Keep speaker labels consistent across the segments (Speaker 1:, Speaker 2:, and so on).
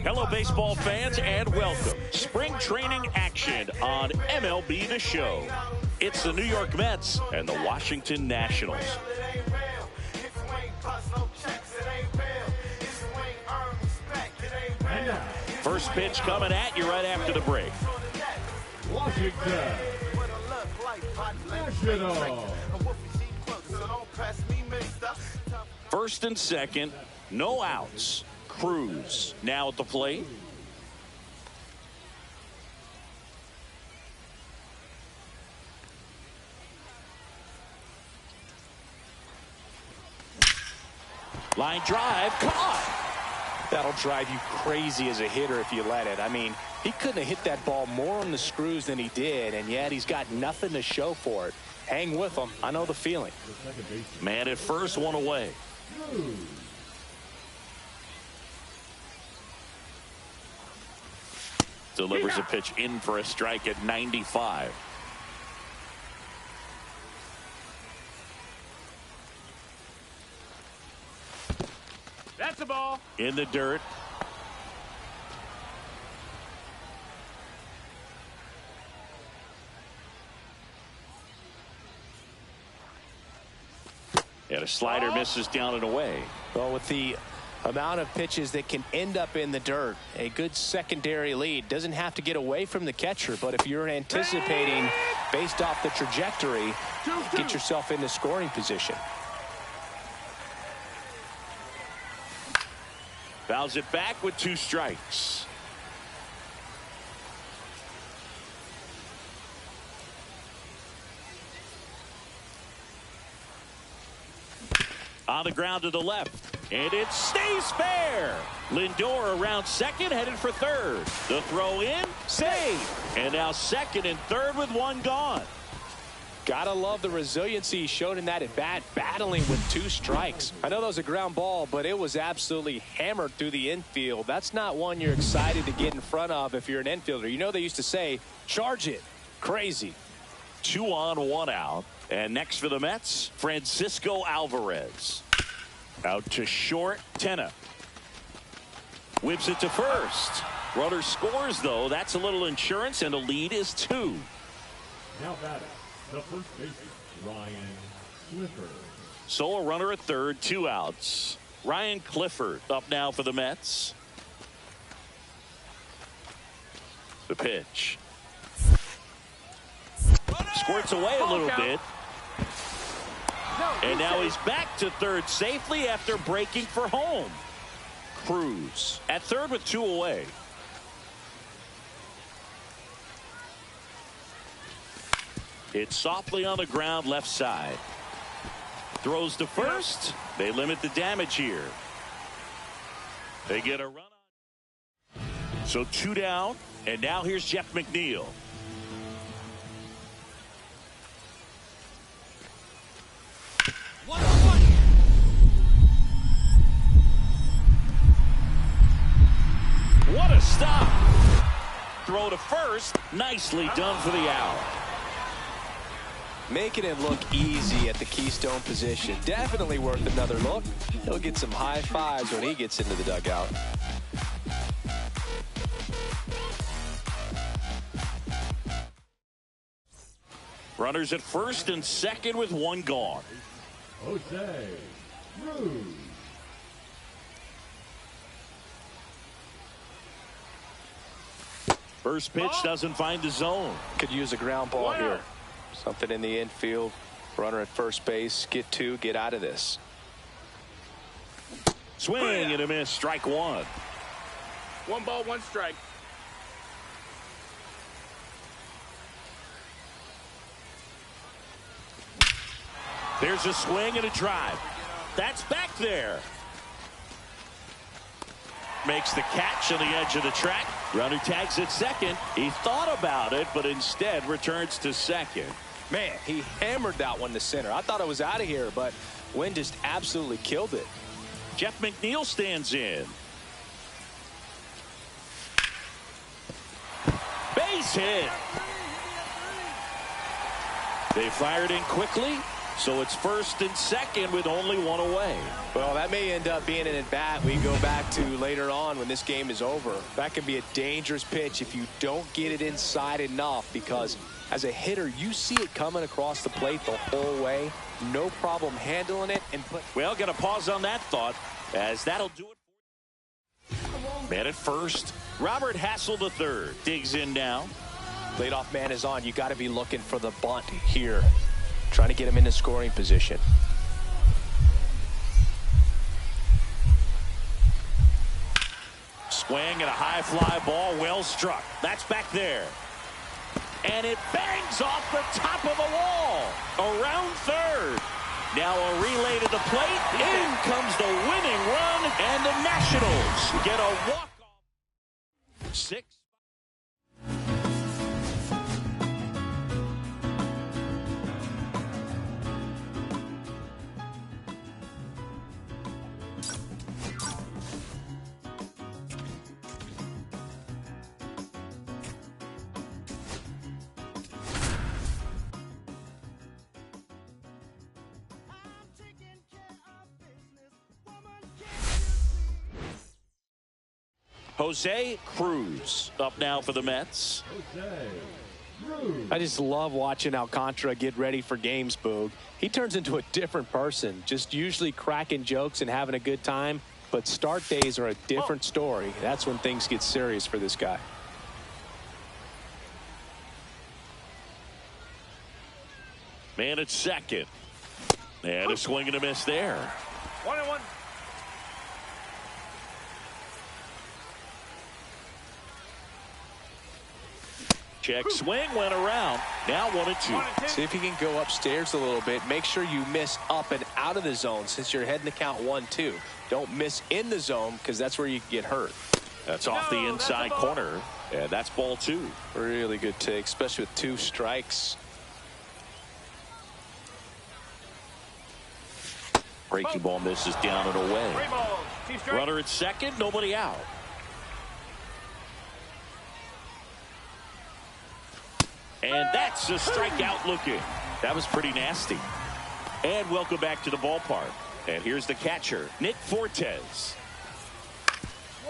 Speaker 1: Hello, baseball fans, and welcome. Spring training action on MLB The Show. It's the New York Mets and the Washington Nationals. First pitch coming at you right after the break.
Speaker 2: Washington Nationals.
Speaker 1: First and second, no outs. Cruz now at the plate. Line drive, caught.
Speaker 3: That'll drive you crazy as a hitter if you let it. I mean, he couldn't have hit that ball more on the screws than he did, and yet he's got nothing to show for it. Hang with him. I know the feeling.
Speaker 1: Man at first, one away. Delivers a pitch in for a strike at 95.
Speaker 4: That's a ball.
Speaker 1: In the dirt. And a slider misses down and away.
Speaker 3: Well, with the amount of pitches that can end up in the dirt, a good secondary lead doesn't have to get away from the catcher, but if you're anticipating based off the trajectory, get yourself into scoring position.
Speaker 1: Fouls it back with 2 strikes. On the ground to the left, and it stays fair. Lindor around second, headed for third. The throw in, save. And now second and third with 1 gone.
Speaker 3: Gotta love the resiliency he showed in that at bat, battling with 2 strikes. I know that was a ground ball, but it was absolutely hammered through the infield. That's not one you're excited to get in front of if you're an infielder. You know they used to say, charge it. Crazy.
Speaker 1: 2 on, 1 out. And next for the Mets, Francisco Alvarez. Out to short, Tenna. Whips it to first. Runner scores, though. That's a little insurance, and the lead is 2.
Speaker 2: Now batting, the first baseman, Ryan Clifford.
Speaker 1: So a runner at third, 2 outs. Ryan Clifford up now for the Mets. The pitch. Squirts away a little bit. And now he's back to third safely after breaking for home. Cruz at third with 2 away. It's softly on the ground left side. Throws to first. They limit the damage here. They get a run on. So 2 down. And now here's Jeff McNeil. What a stop. Throw to first. Nicely done for the out.
Speaker 3: Making it look easy at the Keystone position. Definitely worth another look. He'll get some high fives when he gets into the dugout.
Speaker 1: Runners at first and second with 1 gone.
Speaker 2: Jose Cruz.
Speaker 1: First pitch doesn't find the zone.
Speaker 3: Could use a ground ball here. Something in the infield. Runner at first base. Get 2. Get out of this.
Speaker 1: Swing and a miss. Strike 1.
Speaker 4: 1 ball, 1 strike.
Speaker 1: There's a swing and a drive. That's back there. Makes the catch on the edge of the track. Runner tags at second. He thought about it, but instead returns to second.
Speaker 3: Man, he hammered that one to center. I thought it was out of here, but Wynn just absolutely killed it.
Speaker 1: Jeff McNeil stands in. Base hit. They fired in quickly, So it's first and second with only one away.
Speaker 3: Well, that may end up being an at-bat we go back to later on when this game is over. That could be a dangerous pitch if you don't get it inside enough, because as a hitter, you see it coming across the plate the whole way. No problem handling it.
Speaker 1: Well, got to pause on that thought, as that'll do it. Man at first. Robert Hassel the third digs in now.
Speaker 3: Leadoff man is on. You got to be looking for the bunt here. Trying to get him into scoring position.
Speaker 1: Swing and a high fly ball, well struck. That's back there. And it bangs off the top of the wall. Around third. Now a relay to the plate. In comes the winning run, and the Nationals get a walk-off. 6. Jose Cruz up now for the Mets.
Speaker 3: I just love watching Alcantara get ready for games, Boog. He turns into a different person, just usually cracking jokes and having a good time. But start days are a different story. That's when things get serious for this guy.
Speaker 1: Man at second. And a swing and a miss there.
Speaker 4: 1-1.
Speaker 1: Check swing, went around. Now 1-2.
Speaker 3: See if you can go upstairs a little bit. Make sure you miss up and out of the zone since you're heading to count 1-2. Don't miss in the zone, because that's where you can get hurt.
Speaker 1: That's off the inside corner. And that's ball 2.
Speaker 3: Really good take, especially with 2 strikes.
Speaker 1: Breaking ball misses down and away. Runner at second, nobody out. And that's a strikeout looking. That was pretty nasty. And welcome back to the ballpark. And here's the catcher, Nick Fortes.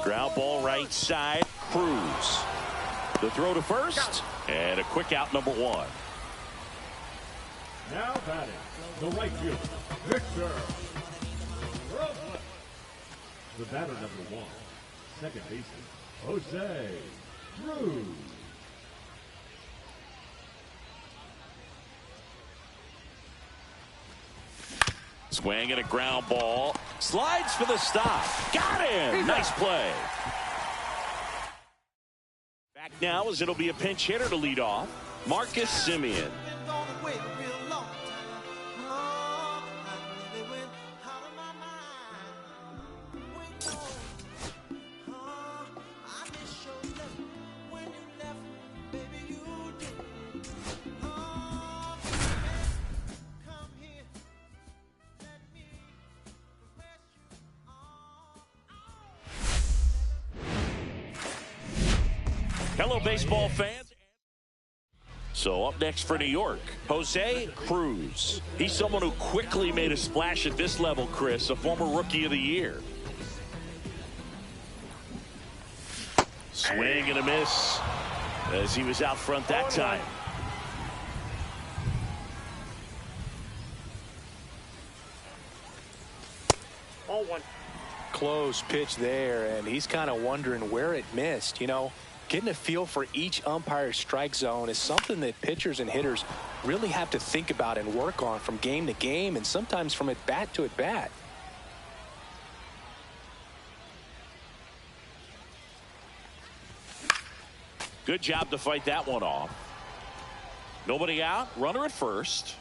Speaker 1: Ground ball right side, Cruz. The throw to first, and a quick out, number 1.
Speaker 2: Now batting, the right fielder, Victor. The batter, number 1, second baseman, Jose Cruz.
Speaker 1: Swing and a ground ball. Slides for the stop. Got him. Nice play. Back now as it'll be a pinch hitter to lead off. Marcus Semien. Hello, baseball fans. So up next for New York, Jose Cruz. He's someone who quickly made a splash at this level, Chris, a former Rookie of the Year. Swing and a miss as he was out front that time.
Speaker 4: All 1.
Speaker 3: Close pitch there, and he's kind of wondering where it missed. You know, getting a feel for each umpire's strike zone is something that pitchers and hitters really have to think about and work on from game to game, and sometimes from at bat to at bat.
Speaker 1: Good job to fight that one off. Nobody out, runner at first.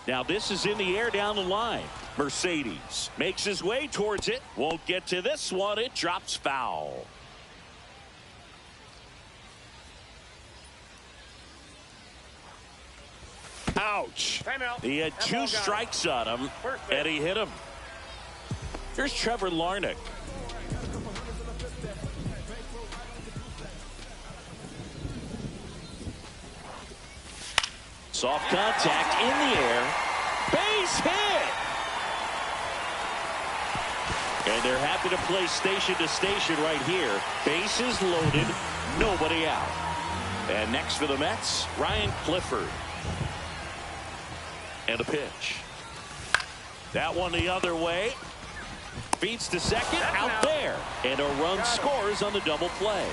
Speaker 1: Now this is in the air down the line. Mercedes makes his way towards it. Won't get to this one. It drops foul. Ouch. He had 2 strikes on him, and he hit him. Here's Trevor Larnach. Soft contact in the air. Base hit. And they're happy to play station to station right here. Bases loaded, nobody out. And next for the Mets, Ryan Clifford. And a pitch. That one the other way. Beats to second, out there. And a run scores on the double play.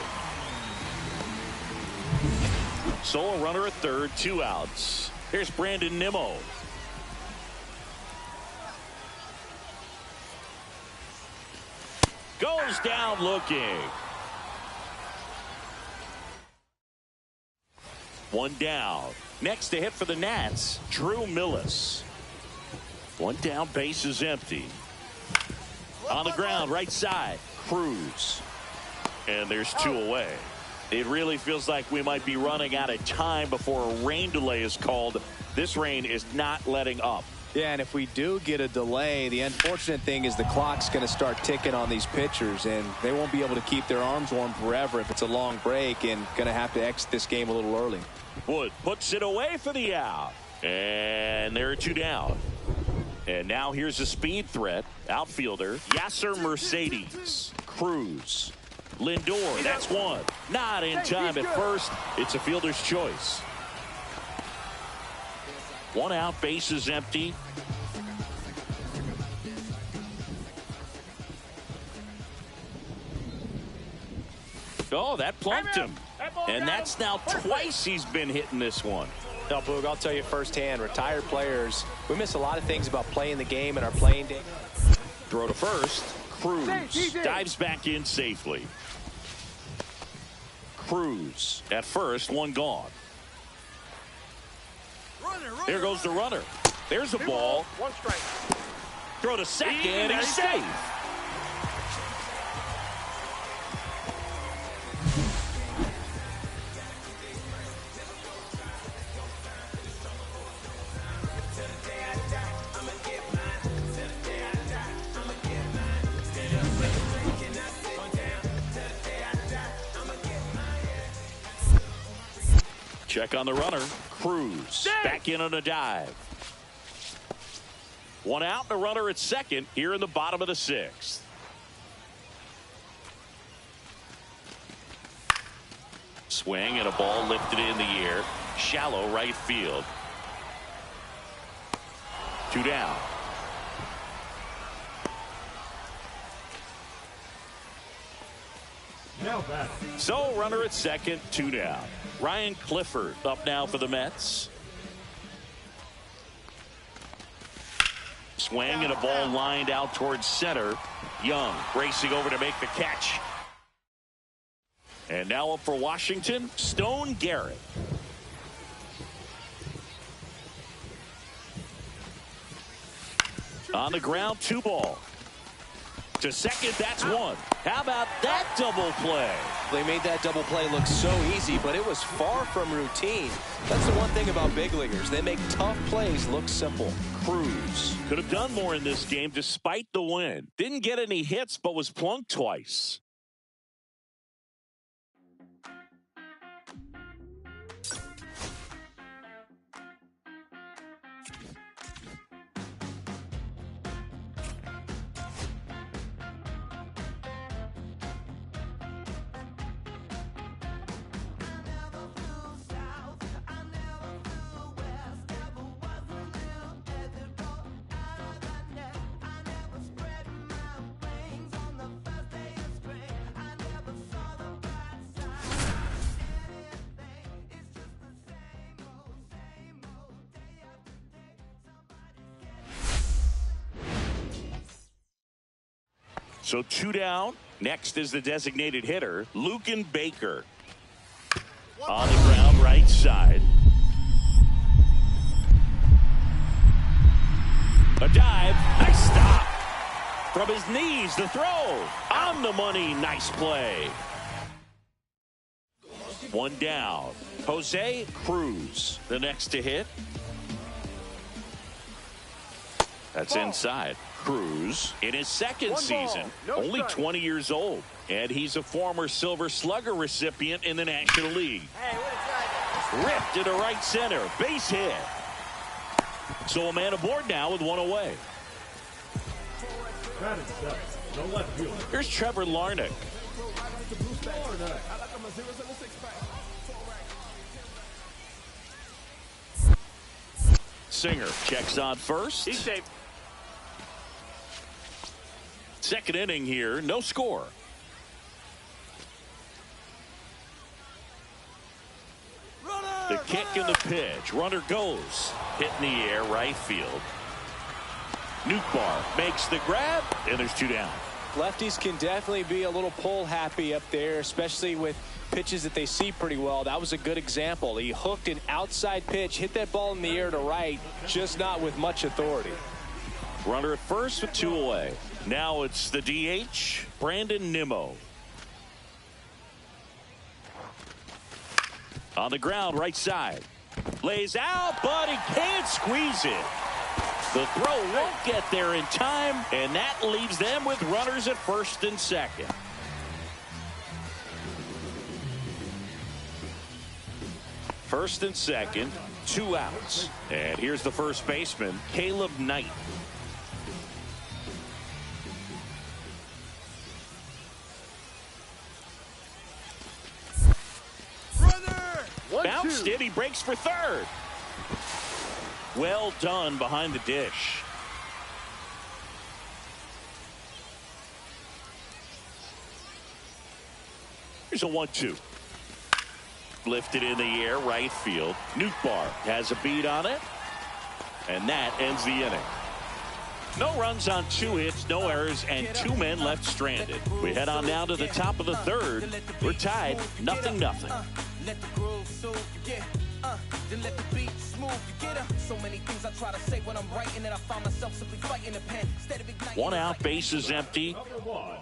Speaker 1: So a runner at third, 2 outs. Here's Brandon Nimmo. Goes down looking. 1 down. Next to hit for the Nats, Drew Millis. 1 down, base is empty. On the ground, right side, Cruz. And there's 2 away. It really feels like we might be running out of time before a rain delay is called. This rain is not letting up.
Speaker 3: Yeah, and if we do get a delay, the unfortunate thing is the clock's going to start ticking on these pitchers, and they won't be able to keep their arms warm forever if it's a long break, and going to have to exit this game a little early.
Speaker 1: Wood puts it away for the out. And there are 2 down. And now here's a speed threat. Outfielder, Yasser Mercedes. Cruz. Lindor, that's 1. Not in time at first. It's a fielder's choice. 1 out, base is empty. Oh, that plumped him. And that's now twice he's been hitting this one.
Speaker 3: No, Boog, I'll tell you firsthand, retired players, we miss a lot of things about playing the game and our playing day.
Speaker 1: Throw to first. Cruz dives back in safely. Cruz at first, 1 gone. There goes the runner. There's a ball.
Speaker 4: 1 strike.
Speaker 1: Throw to second. He's safe. Check on the runner. Cruz back in on a dive. 1 out and a runner at second here in the bottom of the 6th. Swing and a ball lifted in the air. Shallow right field. 2 down.
Speaker 2: Now back.
Speaker 1: So runner at second, 2 down. Ryan Clifford up now for the Mets. Swing and a ball lined out towards center. Young racing over to make the catch. And now up for Washington, Stone Garrett. On the ground, 2 ball. To second, that's 1. How about that double play?
Speaker 3: They made that double play look so easy, but it was far from routine. That's the one thing about big leaguers. They make tough plays look simple.
Speaker 1: Cruz could have done more in this game despite the win. Didn't get any hits, but was plunked twice. So 2 down. Next is the designated hitter, Lucan Baker. On the ground, right side. A dive. Nice stop. From his knees, the throw. On the money. Nice play. 1 down. Jose Cruz, the next to hit. That's inside. Cruz in his second season, only 20 years old, and he's a former Silver Slugger recipient in the National League.
Speaker 4: Hey, what a
Speaker 1: Ripped into right center. Base hit. So a man aboard now with one away.
Speaker 2: Batting seventh, the left fielder.
Speaker 1: Here's Trevor Larnach. Singer checks on first.
Speaker 4: He's safe.
Speaker 1: Second inning here, no score. The kick and the pitch. Runner goes. Hit in the air, right field. Nootbaar makes the grab, and there's two down.
Speaker 3: Lefties can definitely be a little pull happy up there, especially with pitches that they see pretty well. That was a good example. He hooked an outside pitch, hit that ball in the air to right, just not with much authority.
Speaker 1: Runner at first with two away. Now it's the DH, Brandon Nimmo. On the ground, right side. Lays out, but he can't squeeze it. The throw won't get there in time, and that leaves them with runners at first and second. First and second, two outs. And here's the first baseman, Caleb Knight. Bounced it, he breaks for third. Well done behind the dish. Here's a 1-2. Lifted in the air, right field. Nootbaar has a beat on it. And that ends the inning. No runs on two hits, no errors, and two men left stranded. We head on now to the top of the third. We're tied, 0-0.
Speaker 5: Let the groove soothe you, then let the beat smooth you, get her. So many things I try to say when I'm writing, and I find myself simply fighting the pen instead of igniting.
Speaker 1: One out, bases empty.
Speaker 2: Number one,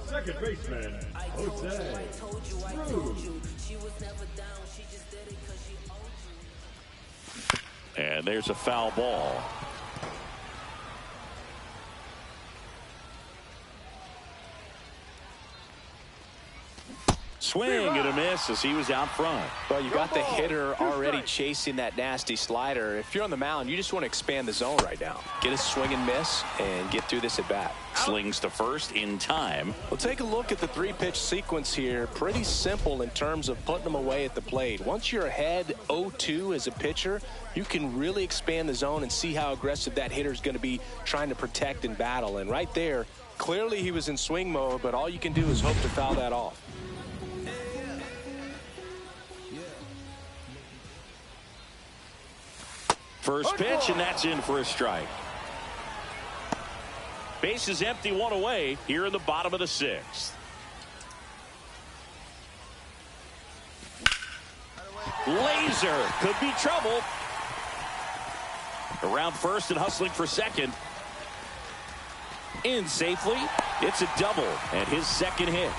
Speaker 2: second baseman, Jose Cruz.
Speaker 1: And there's a foul ball. Swing and a miss as he was out front.
Speaker 3: Well, you got the hitter already chasing that nasty slider. If you're on the mound, you just want to expand the zone right now. Get a swing and miss and get through this at bat.
Speaker 1: Slings to first in time.
Speaker 3: Well, take a look at the three-pitch sequence here. Pretty simple in terms of putting them away at the plate. Once you're ahead 0-2 as a pitcher, you can really expand the zone and see how aggressive that hitter is going to be trying to protect and battle. And right there, clearly he was in swing mode, but all you can do is hope to foul that off.
Speaker 1: First pitch, and that's in for a strike. Base is empty, one away here in the bottom of the sixth. Laser could be trouble. Around first and hustling for second. In safely. It's a double and his second hit.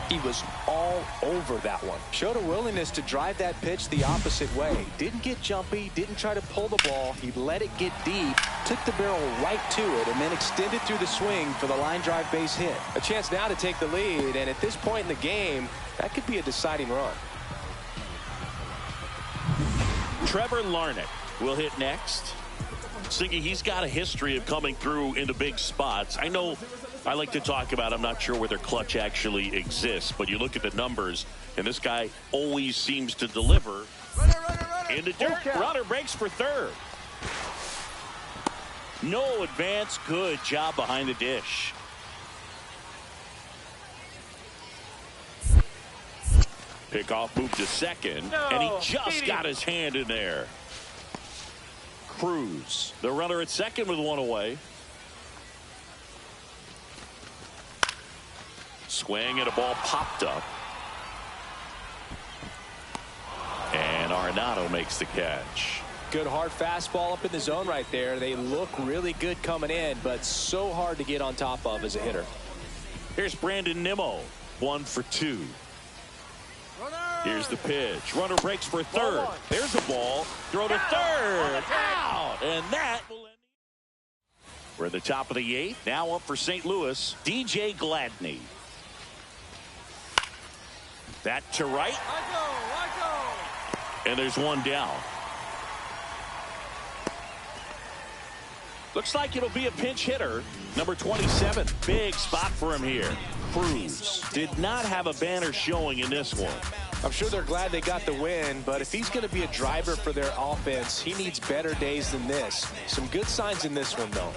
Speaker 3: He was all over that one. Showed a willingness to drive that pitch the opposite way. Didn't get jumpy, didn't try to pull the ball. He let it get deep, took the barrel right to it, and then extended through the swing for the line drive base hit. A chance now to take the lead, and at this point in the game, that could be a deciding run.
Speaker 1: Trevor Larnach will hit next. Siggy, he's got a history of coming through in the big spots. I know I like to talk about, I'm not sure whether clutch actually exists, but you look at the numbers, and this guy always seems to deliver. In the dirt, runner breaks for third. No advance, good job behind the dish. Pickoff moved to second, and he just got his hand in there. Cruz, the runner at second with one away. Swing and a ball popped up. And Arenado makes the catch.
Speaker 3: Good hard fastball up in the zone right there. They look really good coming in, but so hard to get on top of as a hitter.
Speaker 1: Here's Brandon Nimmo, 1 for 2. Here's the pitch. Runner breaks for third. There's a ball. Throw to third. Out. And that will end. We're at the top of the 8th. Now up for St. Louis, DJ Gladney. That to right. And there's one down. Looks like it'll be a pinch hitter. Number 27. Big spot for him here. Cruz did not have a banner showing in this one.
Speaker 3: I'm sure they're glad they got the win, but if he's going to be a driver for their offense, he needs better days than this. Some good signs in this one, though.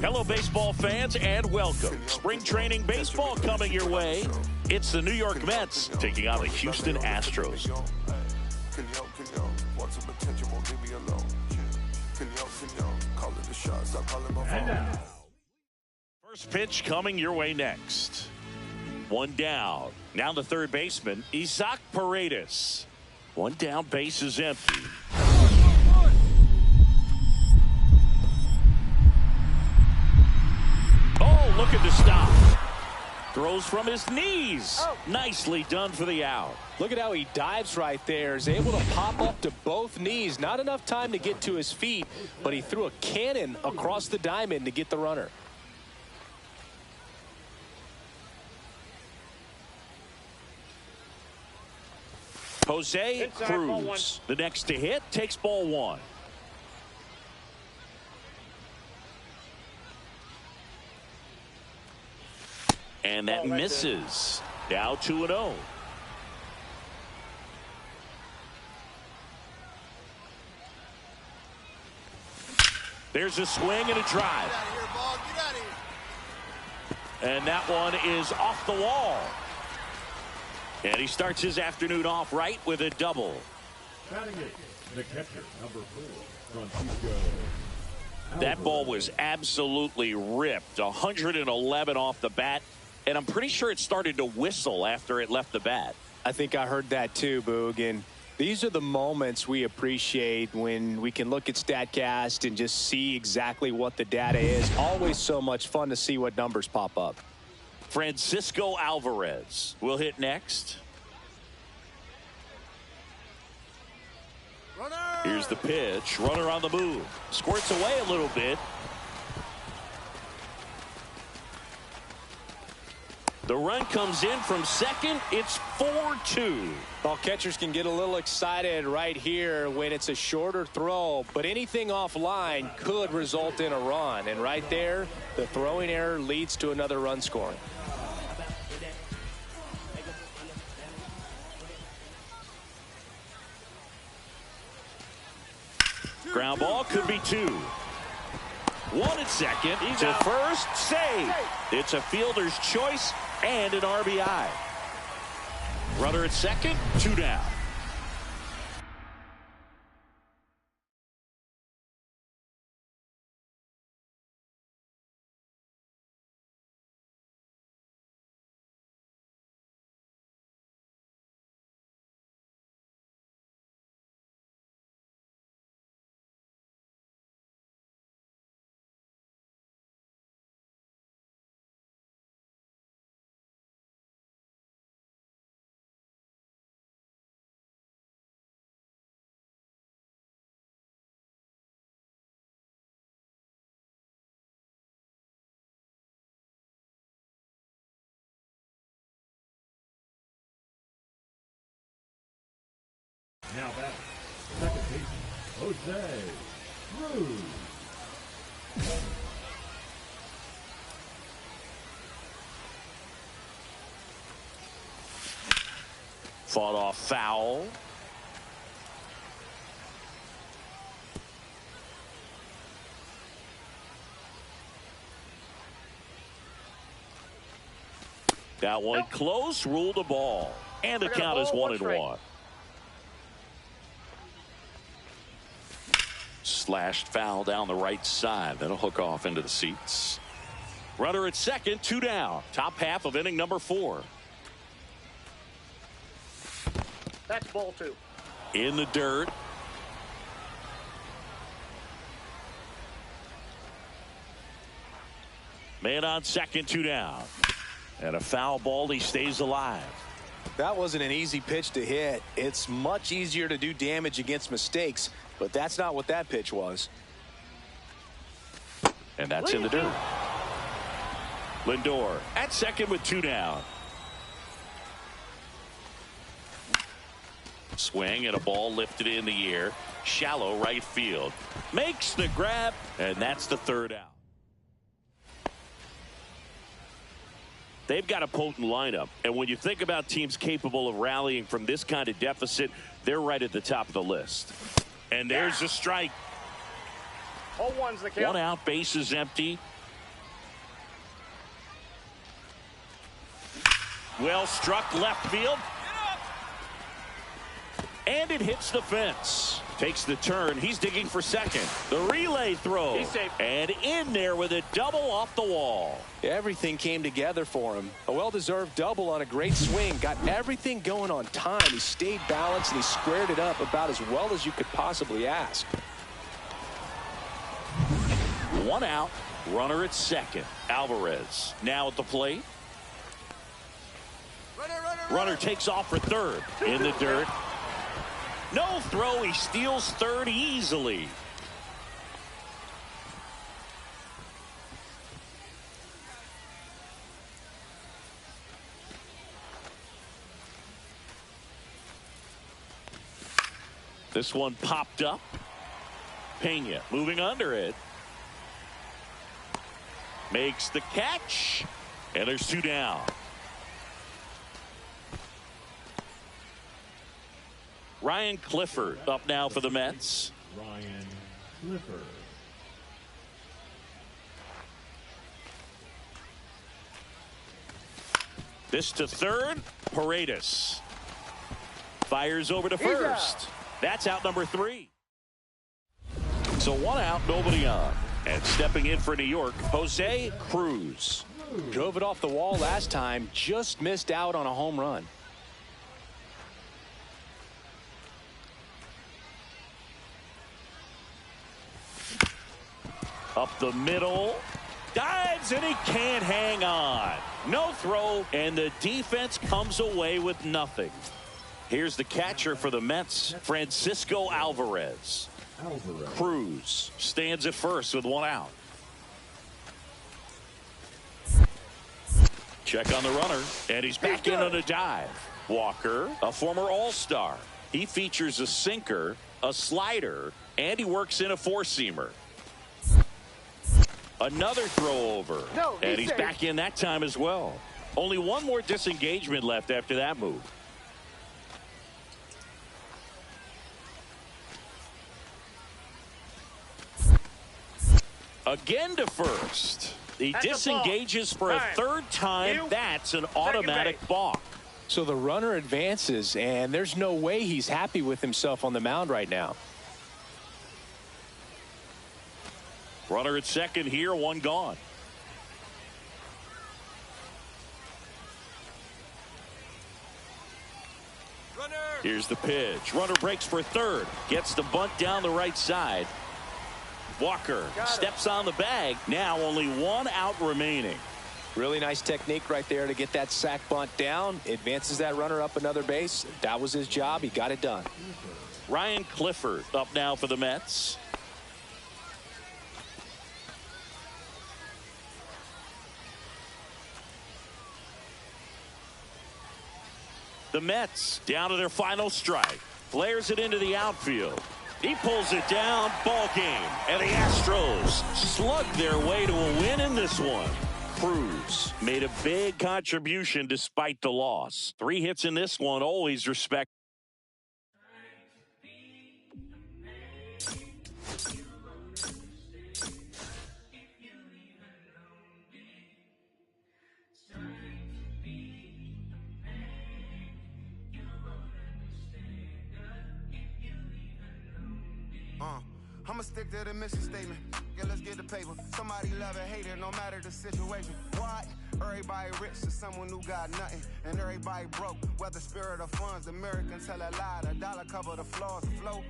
Speaker 1: Hello, baseball fans, and welcome. Spring training baseball coming your way. It's the New York Mets taking on the Houston Astros.
Speaker 2: And now,
Speaker 1: First pitch coming your way next. One down. Now the third baseman, Isaac Paredes. One down, base is empty. Oh, look at the stop. Throws from his knees. Nicely done for the out.
Speaker 3: Look at how he dives right there. Is able to pop up to both knees. Not enough time to get to his feet, but he threw a cannon across the diamond to get the runner.
Speaker 1: Jose
Speaker 4: Inside, ball one.
Speaker 1: Cruz, the next to hit, takes ball one. And that misses. Now 2-0. There's a swing and a drive.
Speaker 6: Get out of here, ball. Get out of here.
Speaker 1: And that one is off the wall. And he starts his afternoon off right with a double.
Speaker 2: Batting it, the catcher, number 4, Francisco.
Speaker 1: That ball was absolutely ripped. 111 off the bat. And I'm pretty sure it started to whistle after it left the bat.
Speaker 3: I think I heard that too, Boog. And these are the moments we appreciate when we can look at StatCast and just see exactly what the data is. Always so much fun to see what numbers pop up.
Speaker 1: Francisco Alvarez will hit next.
Speaker 6: Runner.
Speaker 1: Here's the pitch. Runner on the move. Squirts away a little bit. The run comes in from second. It's 4-2.
Speaker 3: Well, catchers can get a little excited right here when it's a shorter throw, but anything offline could result in a run. And right there, the throwing error leads to another run scoring.
Speaker 1: Ground ball could be 2. 1 at second. He's to first. Save. It's a fielder's choice and an RBI. Runner at second. 2 down.
Speaker 2: Now back, second baseman, Jose Cruz.
Speaker 1: Fought off foul. That one close, ruled a ball. And the count is 1-1. Slashed foul down the right side. That'll hook off into the seats. Runner at second, 2 down. Top half of inning number 4.
Speaker 4: That's ball 2.
Speaker 1: In the dirt. Man on second, 2 down. And a foul ball, he stays alive.
Speaker 3: That wasn't an easy pitch to hit. It's much easier to do damage against mistakes, but that's not what that pitch was.
Speaker 1: And that's in the dirt. Lindor at second with 2 down. Swing and a ball lifted in the air. Shallow right field. Makes the grab, and that's the 3rd out. They've got a potent lineup, and when you think about teams capable of rallying from this kind of deficit, they're right at the top of the list. And there's a strike.
Speaker 4: 0-1's the count.
Speaker 1: 1 out, base is empty. Well struck left field. And it hits the fence. Takes the turn. He's digging for second. The relay throw.
Speaker 4: He's safe.
Speaker 1: And in there with a double off the wall.
Speaker 3: Everything came together for him. A well-deserved double on a great swing. Got everything going on time. He stayed balanced and he squared it up about as well as you could possibly ask.
Speaker 1: 1 out. Runner at second. Alvarez now at the plate. Runner takes off for third. In the dirt. No throw. He steals third easily. This one popped up. Pena moving under it. Makes the catch. And there's 2 down. Ryan Clifford up now for the Mets.
Speaker 2: Ryan Clifford.
Speaker 1: This to third. Paredes fires over to first. That's out number 3. So 1 out, nobody on. And stepping in for New York, Jose Cruz.
Speaker 3: Drove it off the wall last time, just missed out on a home run.
Speaker 1: Up the middle. Dives, and he can't hang on. No throw, and the defense comes away with nothing. Here's the catcher for the Mets, Francisco Alvarez. Cruz stands at first with 1 out. Check on the runner, and he's back in on a dive. Walker, a former All-Star. He features a sinker, a slider, and he works in a 4-seamer. Another throw over, and he's back in that time as well. Only 1 more disengagement left after that move. Again to first. He disengages for a 3rd time. That's an automatic balk.
Speaker 3: So the runner advances, and there's no way he's happy with himself on the mound right now.
Speaker 1: Runner at second here, 1 gone. Here's the pitch. Runner breaks for third. Gets the bunt down the right side. Walker steps on the bag. Now only 1 out remaining.
Speaker 3: Really nice technique right there to get that sac bunt down. Advances that runner up another base. That was his job. He got it done.
Speaker 1: Ryan Clifford up now for the Mets. The Mets down to their final strike. Flares it into the outfield. He pulls it down. Ball game. And the Astros slug their way to a win in this one. Cruz made a big contribution despite the loss. 3 hits in this one. Always respect.
Speaker 7: I'ma stick to the mission statement. Yeah, let's get the paper. Somebody love it, hate it, no matter the situation. What? Everybody rich to someone who got nothing, and everybody broke. Whether spirit or funds, the American tell a lie. The dollar cover the flaws, the flow.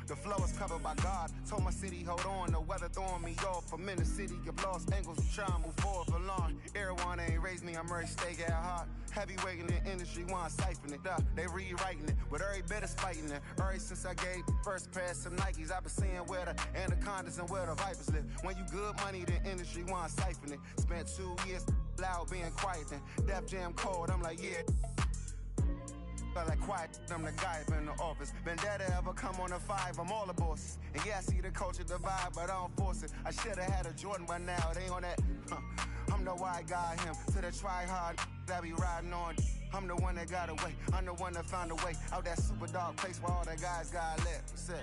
Speaker 7: The flow is covered by God. Told my city, hold on. The weather throwing me off. I'm in the city, get lost angles. Try and move forward for long. Everyone ain't raised me, I'm ready to stay at heart. Heavyweight in the industry, want siphon it up. They rewriting it, but every bit is fighting it. Ever since I gave first pass some Nikes, I've been seeing where the anacondas and where the vipers live. When you good money, the industry want siphon it. Spent 2 years loud being quiet, then Def Jam cold. I'm like, yeah. Like quiet, I'm the guy up in the office. Vendetta ever come on a 5, I'm all the bosses. And yeah, I see the culture divide, but I don't force it. I should've had a Jordan by now, they on that. I'm the white guy, him to the try hard that be riding on. I'm the one that got away, I'm the one that found a way out that super dark place where all the guys got left. What's up?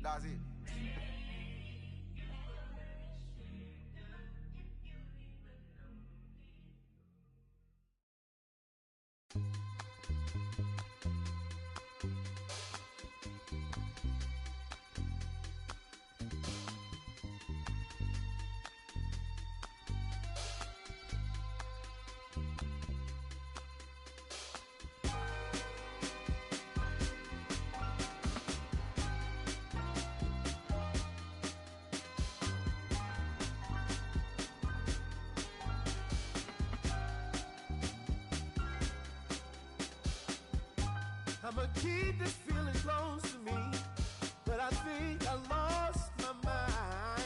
Speaker 7: That's it.
Speaker 8: I'ma keep this feeling close to me, but I think I lost my mind.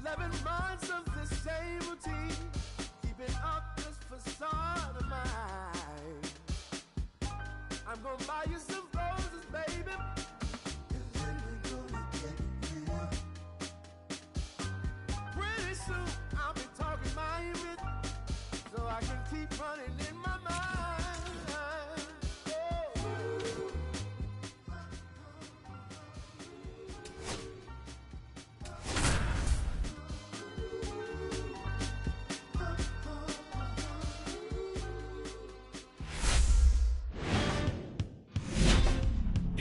Speaker 8: 11 months of the same routine, keeping up this facade of mine. I'm gonna buy you some roses, baby, and then we're gonna get real. Pretty soon I'll be talking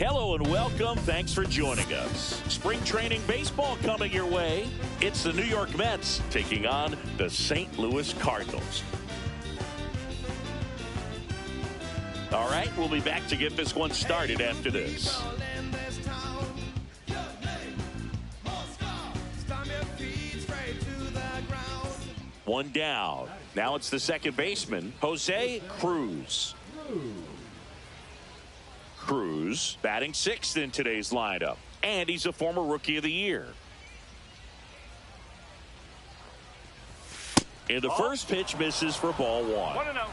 Speaker 1: Hello and welcome. Thanks for joining us. Spring training baseball coming your way. It's the New York Mets taking on the St. Louis Cardinals. All right, we'll be back to get this one started after this. One down. Now it's the second baseman, Jose Cruz. Cruz batting sixth in today's lineup, and he's a former Rookie of the Year. And the first pitch misses for ball one.
Speaker 4: 1-0.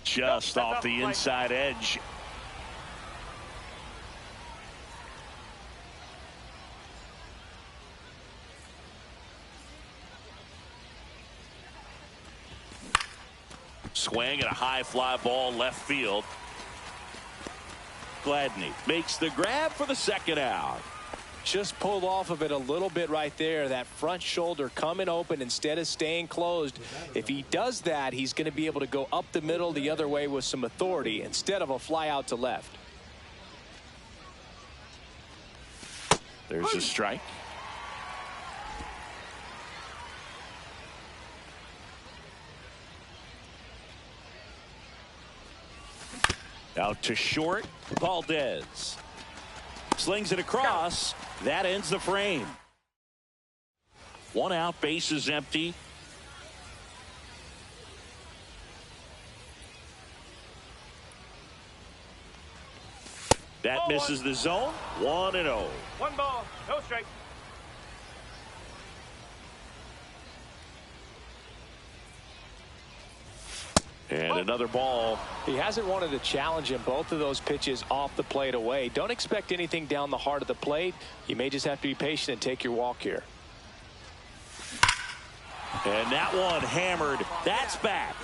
Speaker 1: Just off the inside edge. Swing and a high fly ball left field. Gladney makes the grab for the second out.
Speaker 3: Just pulled off of it a little bit right there. That front shoulder coming open instead of staying closed. If he does that, he's going to be able to go up the middle the other way with some authority instead of a fly out to left.
Speaker 1: There's a strike. Out to short, Valdez. Slings it across. That ends the frame. One out, base is empty. That misses the zone. 1-0.
Speaker 4: 1 ball, no strike.
Speaker 1: And another ball.
Speaker 3: He hasn't wanted to challenge him. Both of those pitches off the plate away. Don't expect anything down the heart of the plate. You may just have to be patient and take your walk here.
Speaker 1: And that one hammered. That's back.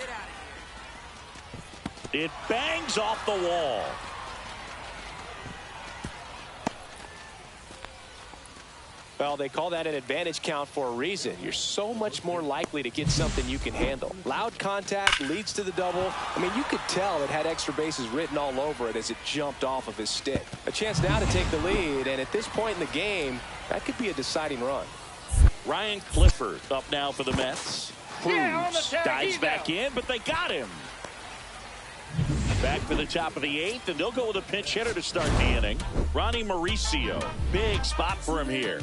Speaker 1: It bangs off the wall.
Speaker 3: Well, they call that an advantage count for a reason. You're so much more likely to get something you can handle. Loud contact leads to the double. I mean, you could tell it had extra bases written all over it as it jumped off of his stick. A chance now to take the lead, and at this point in the game, that could be a deciding run.
Speaker 1: Ryan Clifford up now for the Mets. Cruz dives back
Speaker 4: out.
Speaker 1: in, but they got him. Back for the top of the eighth, and they'll go with a pinch hitter to start the inning. Ronnie Mauricio. Big spot for him here.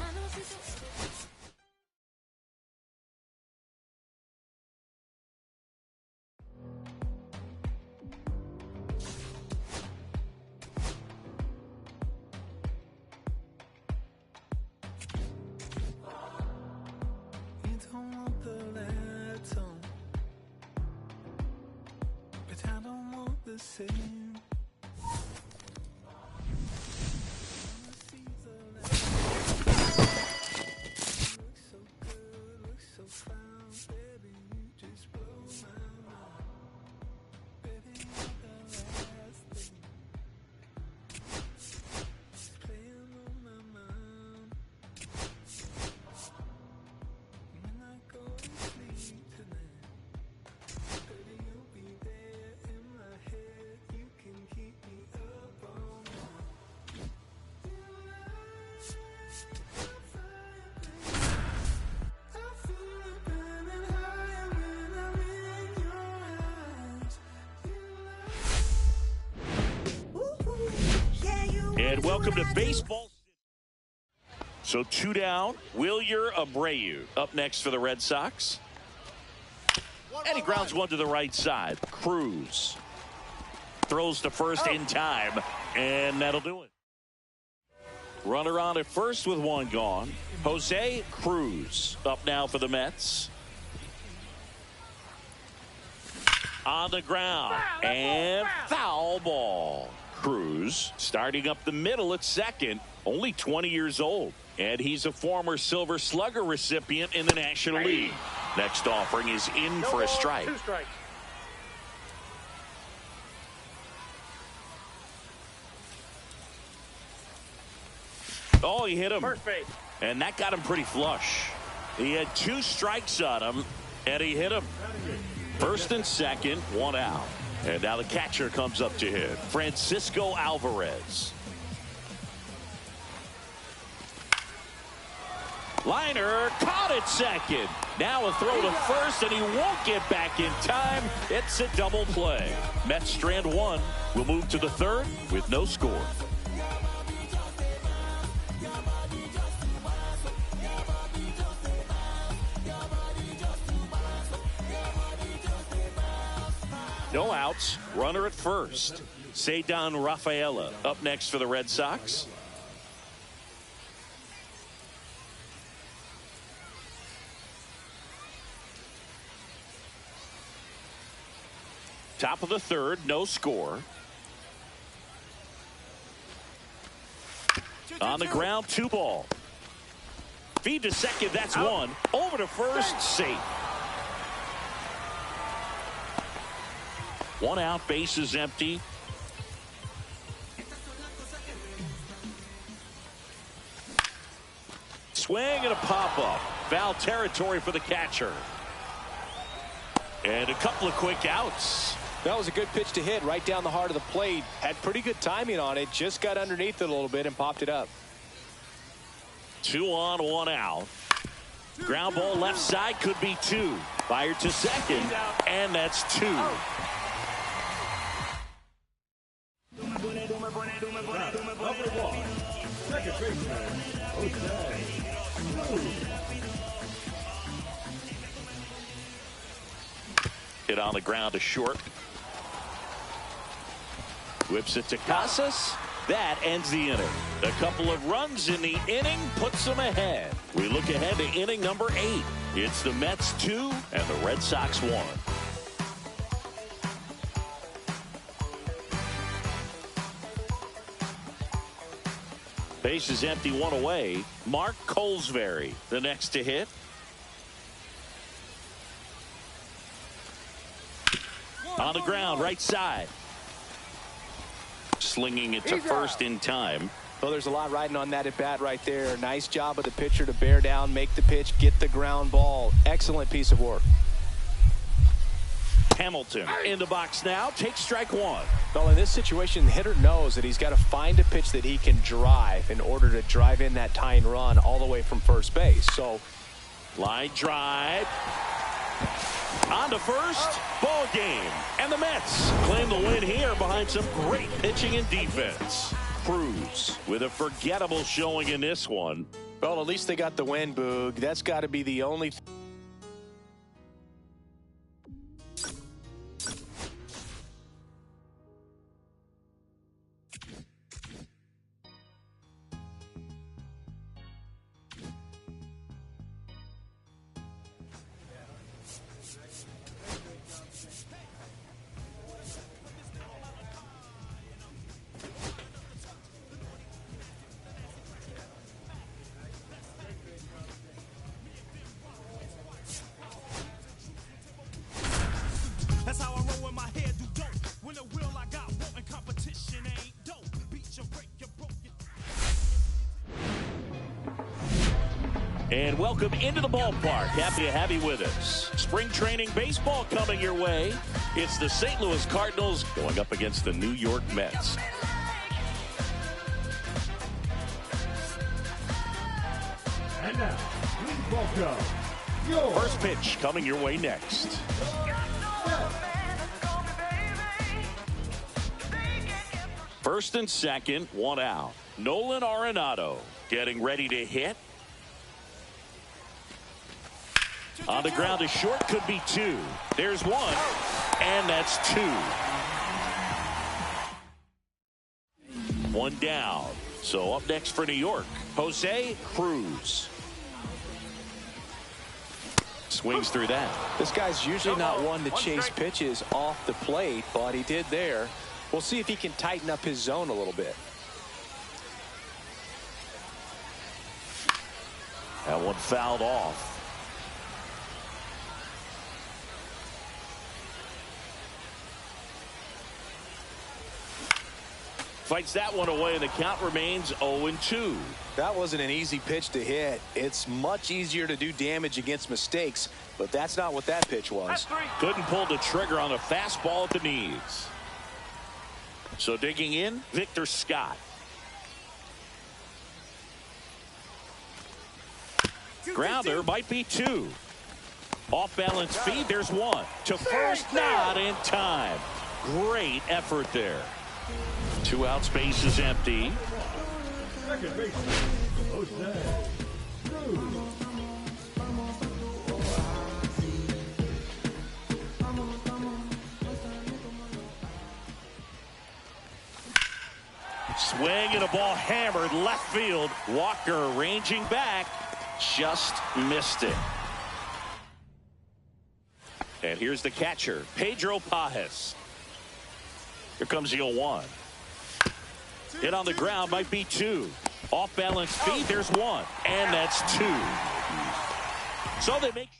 Speaker 1: And welcome to baseball. So 2 down. Wilyer Abreu up next for the Red Sox. And he grounds one to the right side. Cruz throws to first in time, and that'll do it. Runner on at first with one gone. Jose Cruz up now for the Mets. On the ground, and foul ball. Cruz starting up the middle at second, only 20 years old, and he's a former Silver Slugger recipient in the National League. Next offering is in for a strike.
Speaker 4: 2 strikes.
Speaker 1: Oh, he hit him.
Speaker 4: First base.
Speaker 1: And that got him pretty flush. He had 2 strikes on him, and he hit him. First and second, 1 out. And now the catcher comes up to hit, Francisco Alvarez. Liner caught at second. Now a throw to first, and he won't get back in time. It's a double play. Mets strand 1. We'll move to the third with no score. No outs, runner at first. Cedar Rafaela up next for the Red Sox. Top of the third, no score. On the ground, 2 ball. Feed to second, that's 1. Over to first, safe. 1 out, base is empty. Swing and a pop-up. Foul territory for the catcher. And a couple of quick outs.
Speaker 3: That was a good pitch to hit right down the heart of the plate. Had pretty good timing on it. Just got underneath it a little bit and popped it up.
Speaker 1: 2 on, 1 out. Ground ball left side, could be 2. Fired to second, and that's 2.
Speaker 2: Second baseman, Jose.
Speaker 1: Hit on the ground to short. Whips it to Casas. That ends the inning. A couple of runs in the inning puts them ahead. We look ahead to inning number 8. It's the Mets 2 and the Red Sox 1. Base is empty, 1 away. Mark Colesbury, the next to hit. On the ground, right side. Slinging it to first in time.
Speaker 3: Well, there's a lot riding on that at bat right there. Nice job of the pitcher to bear down, make the pitch, get the ground ball. Excellent piece of work.
Speaker 1: Hamilton in the box now. Takes strike 1.
Speaker 3: Well, in this situation, the hitter knows that he's got to find a pitch that he can drive in order to drive in that tying run all the way from first base. So,
Speaker 1: line drive. On to first. Ball game. And the Mets claim the win here behind some great pitching and defense. Cruz with a forgettable showing in this one.
Speaker 3: Well, at least they got the win, Boog. That's got to be the only
Speaker 1: And welcome into the ballpark. Happy to have you with us. Spring training baseball coming your way. It's the St. Louis Cardinals going up against the New York Mets.
Speaker 2: And now, please welcome your
Speaker 1: First pitch coming your way next. First and second, 1 out. Nolan Arenado getting ready to hit. On the ground to short, could be 2. There's 1, and that's 2. 1 down. So up next for New York, Jose Cruz. Swings through that.
Speaker 3: This guy's usually not one to chase pitches off the plate, but he did there. We'll see if he can tighten up his zone a little bit.
Speaker 1: That one fouled off. fights that one away, and the count remains 0-2.
Speaker 3: That wasn't an easy pitch to hit. It's much easier to do damage against mistakes, but that's not what that pitch was.
Speaker 1: Couldn't pull the trigger on a fastball at the knees. So digging in, Victor Scott. Grounder might be 2. Off balance feed, there's 1. To first, not in time. Great effort there. 2 outs, base is empty.
Speaker 2: Second baseman, Jose Cruz.
Speaker 1: Swing and a ball hammered left field. Walker ranging back. Just missed it. And here's the catcher, Pedro Pajes. Here comes the 0-1. Hit on the ground, might be 2. Off balance feed, there's 1. And that's 2. So they make.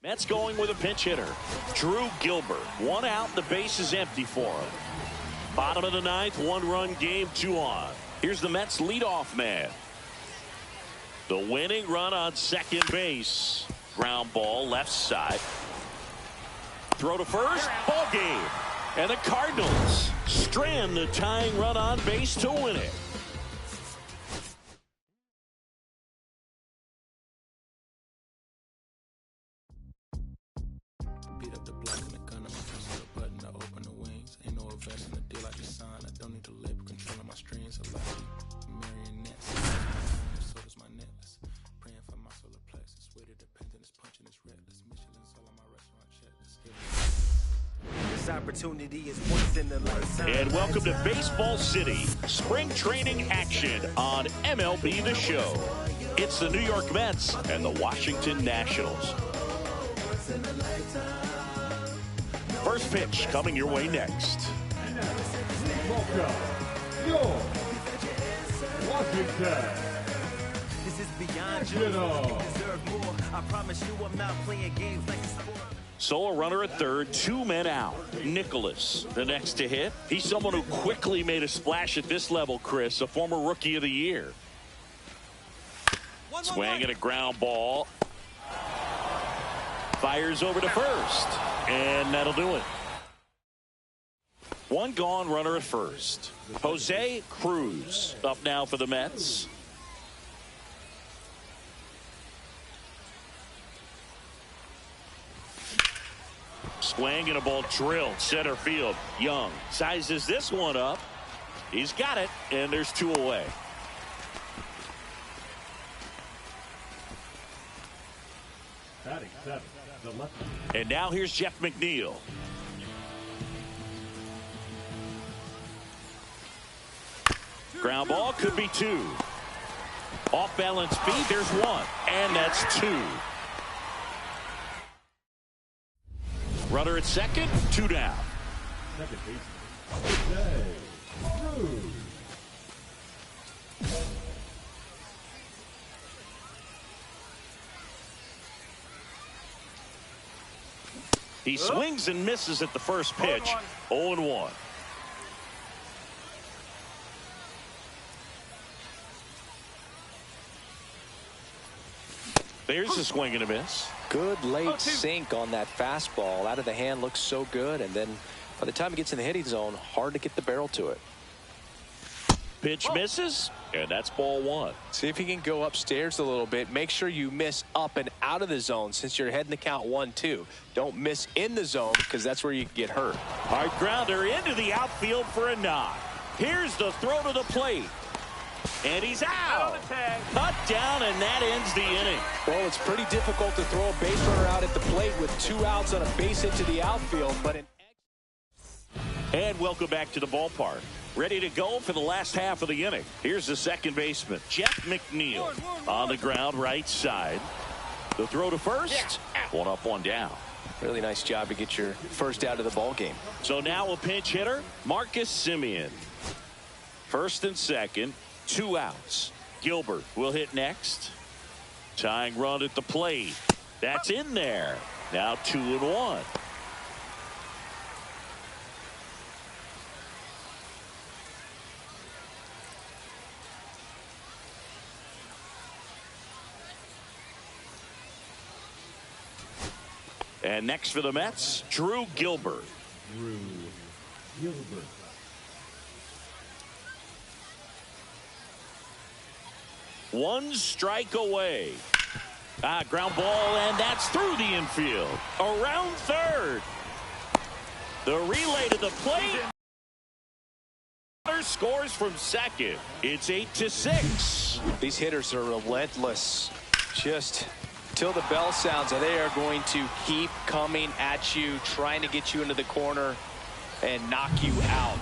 Speaker 1: Mets going with a pinch hitter, Drew Gilbert. 1 out, the base is empty for him. Bottom of the 9th, 1-run game, 2 on. Here's the Mets leadoff man. The winning run on second base. Ground ball left side. Throw to first, ball game. And the Cardinals strand the tying run on base to win it.
Speaker 9: Beat up the block and the gun on my press of the button to open the wings. Ain't no invest in the deal I just signed. I don't need to labor controlling my strings. A lot of marionettes. So does my necklace. Praying for my solar plexus. Way to dependent is punching this reckless. Michelin's all on my restaurant checklist.
Speaker 8: This opportunity is once in a lifetime.
Speaker 1: And welcome to Baseball City. Spring training action on MLB The Show. It's the New York Mets and the Washington Nationals. First pitch coming your way next.
Speaker 2: And now, welcome, your Washington
Speaker 8: This is beyond you.
Speaker 2: Nationals.
Speaker 8: You deserve more. I promise you I'm not playing games like a sport.
Speaker 1: Solo runner at third, 2 men out. Nicholas, the next to hit. He's someone who quickly made a splash at this level, Chris, a former Rookie of the Year. Swing and a ground ball. Fires over to first, and that'll do it. 1 gone, runner at first. Jose Cruz up now for the Mets. Swing and a ball drilled center field. Young sizes this one up. He's got it, and there's 2 away.
Speaker 2: Batting 7, the lefty.
Speaker 1: And now here's Jeff McNeil. Ground ball could be 2. Off balance feed, there's 1. And that's 2. Runner at second, 2 down.
Speaker 2: Second baseman, Jose Cruz.
Speaker 1: He swings and misses at the first pitch. 0-1. There's a swing and a miss.
Speaker 3: Good late sink on that fastball. Out of the hand, looks so good, and then by the time it gets in the hitting zone, hard to get the barrel to it.
Speaker 1: Pitch misses, and that's ball 1.
Speaker 3: See if you can go upstairs a little bit. Make sure you miss up and out of the zone since you're heading the count 1-2. Don't miss in the zone because that's where you can get hurt.
Speaker 1: Hard grounder into the outfield for a knock. Here's the throw to the plate. And he's out. Cut down, and that ends the inning.
Speaker 3: Well, it's pretty difficult to throw a base runner out at the plate with 2 outs on a base hit to the outfield.
Speaker 1: And welcome back to the ballpark. Ready to go for the last half of the inning. Here's the second baseman, Jeff McNeil, on the ground right side. The throw to first. 1 up, 1 down.
Speaker 3: Really nice job to get your first out of the ball game.
Speaker 1: So now a pinch hitter, Marcus Semien. First and second, 2 outs. Gilbert will hit next. Tying run at the plate. That's in there. Now 2-1. And next for the Mets, Drew Gilbert.
Speaker 2: Drew Gilbert.
Speaker 1: One strike away. Ground ball, and that's through the infield. Around third. The relay to the plate. Scores from second. It's 8-6.
Speaker 3: These hitters are relentless. Just till the bell sounds, they are going to keep coming at you, trying to get you into the corner and knock you out.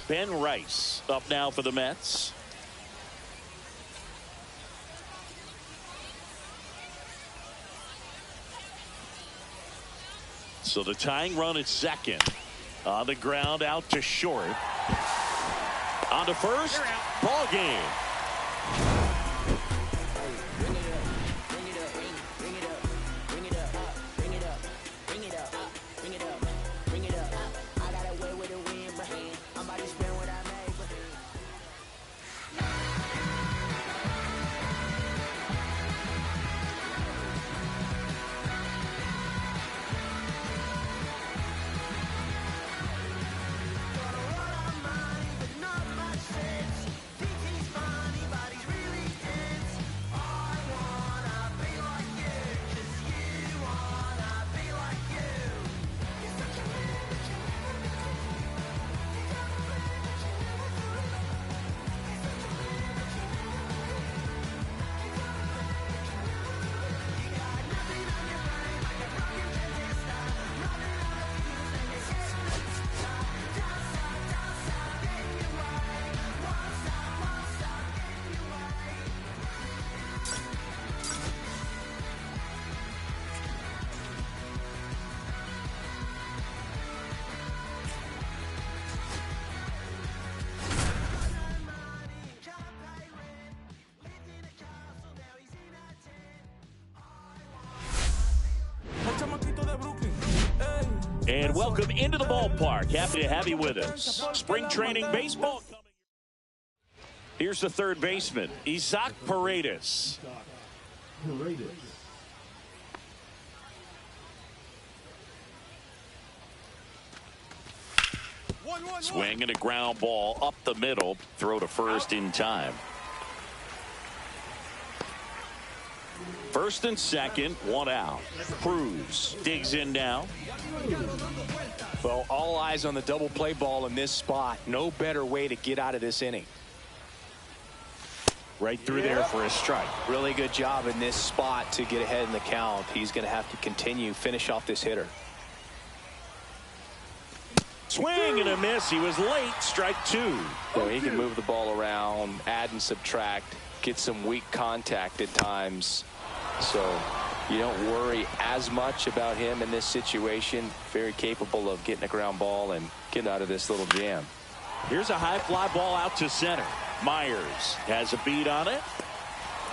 Speaker 1: Ben Rice up now for the Mets. So the tying run at second. On the ground, out to short. On to first. Ball game. And welcome into the ballpark. Happy to have you with us. Spring training baseball coming. Here's the third baseman, Isaac Paredes. Swing and a ground ball up the middle. Throw to first in time. First and second, one out. Cruz digs in now.
Speaker 3: Well, all eyes on the double play ball in this spot. No better way to get out of this inning.
Speaker 1: Right through there for a strike.
Speaker 3: Really good job in this spot to get ahead in the count. He's going to have to continue, finish off this hitter.
Speaker 1: Swing and a miss. He was late. Strike two.
Speaker 3: So he can move the ball around, add and subtract, get some weak contact at times. So you don't worry as much about him in this situation. Very capable of getting a ground ball and getting out of this little jam.
Speaker 1: Here's a high fly ball out to center. Myers has a beat on it.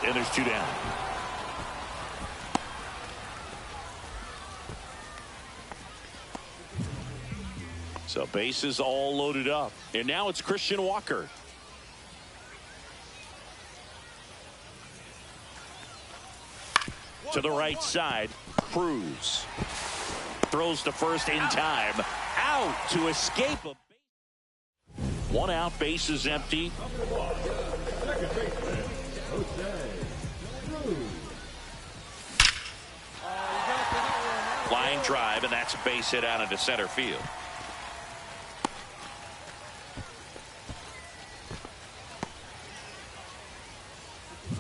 Speaker 1: And there's two down. So bases all loaded up. And now it's Christian Walker. To the right side, Cruz throws to first in time. Out to escape a one out, bases empty. Line drive, and that's a base hit out into center field.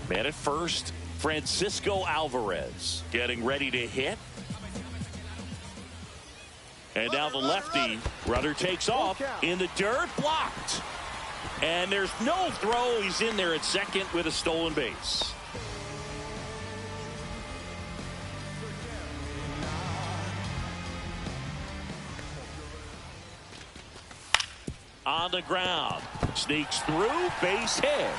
Speaker 1: Man at first, Francisco Alvarez getting ready to hit. And now the lefty runner takes off in the dirt, blocked. And there's no throw. He's in there at second with a stolen base. On the ground. Sneaks through. Base hit.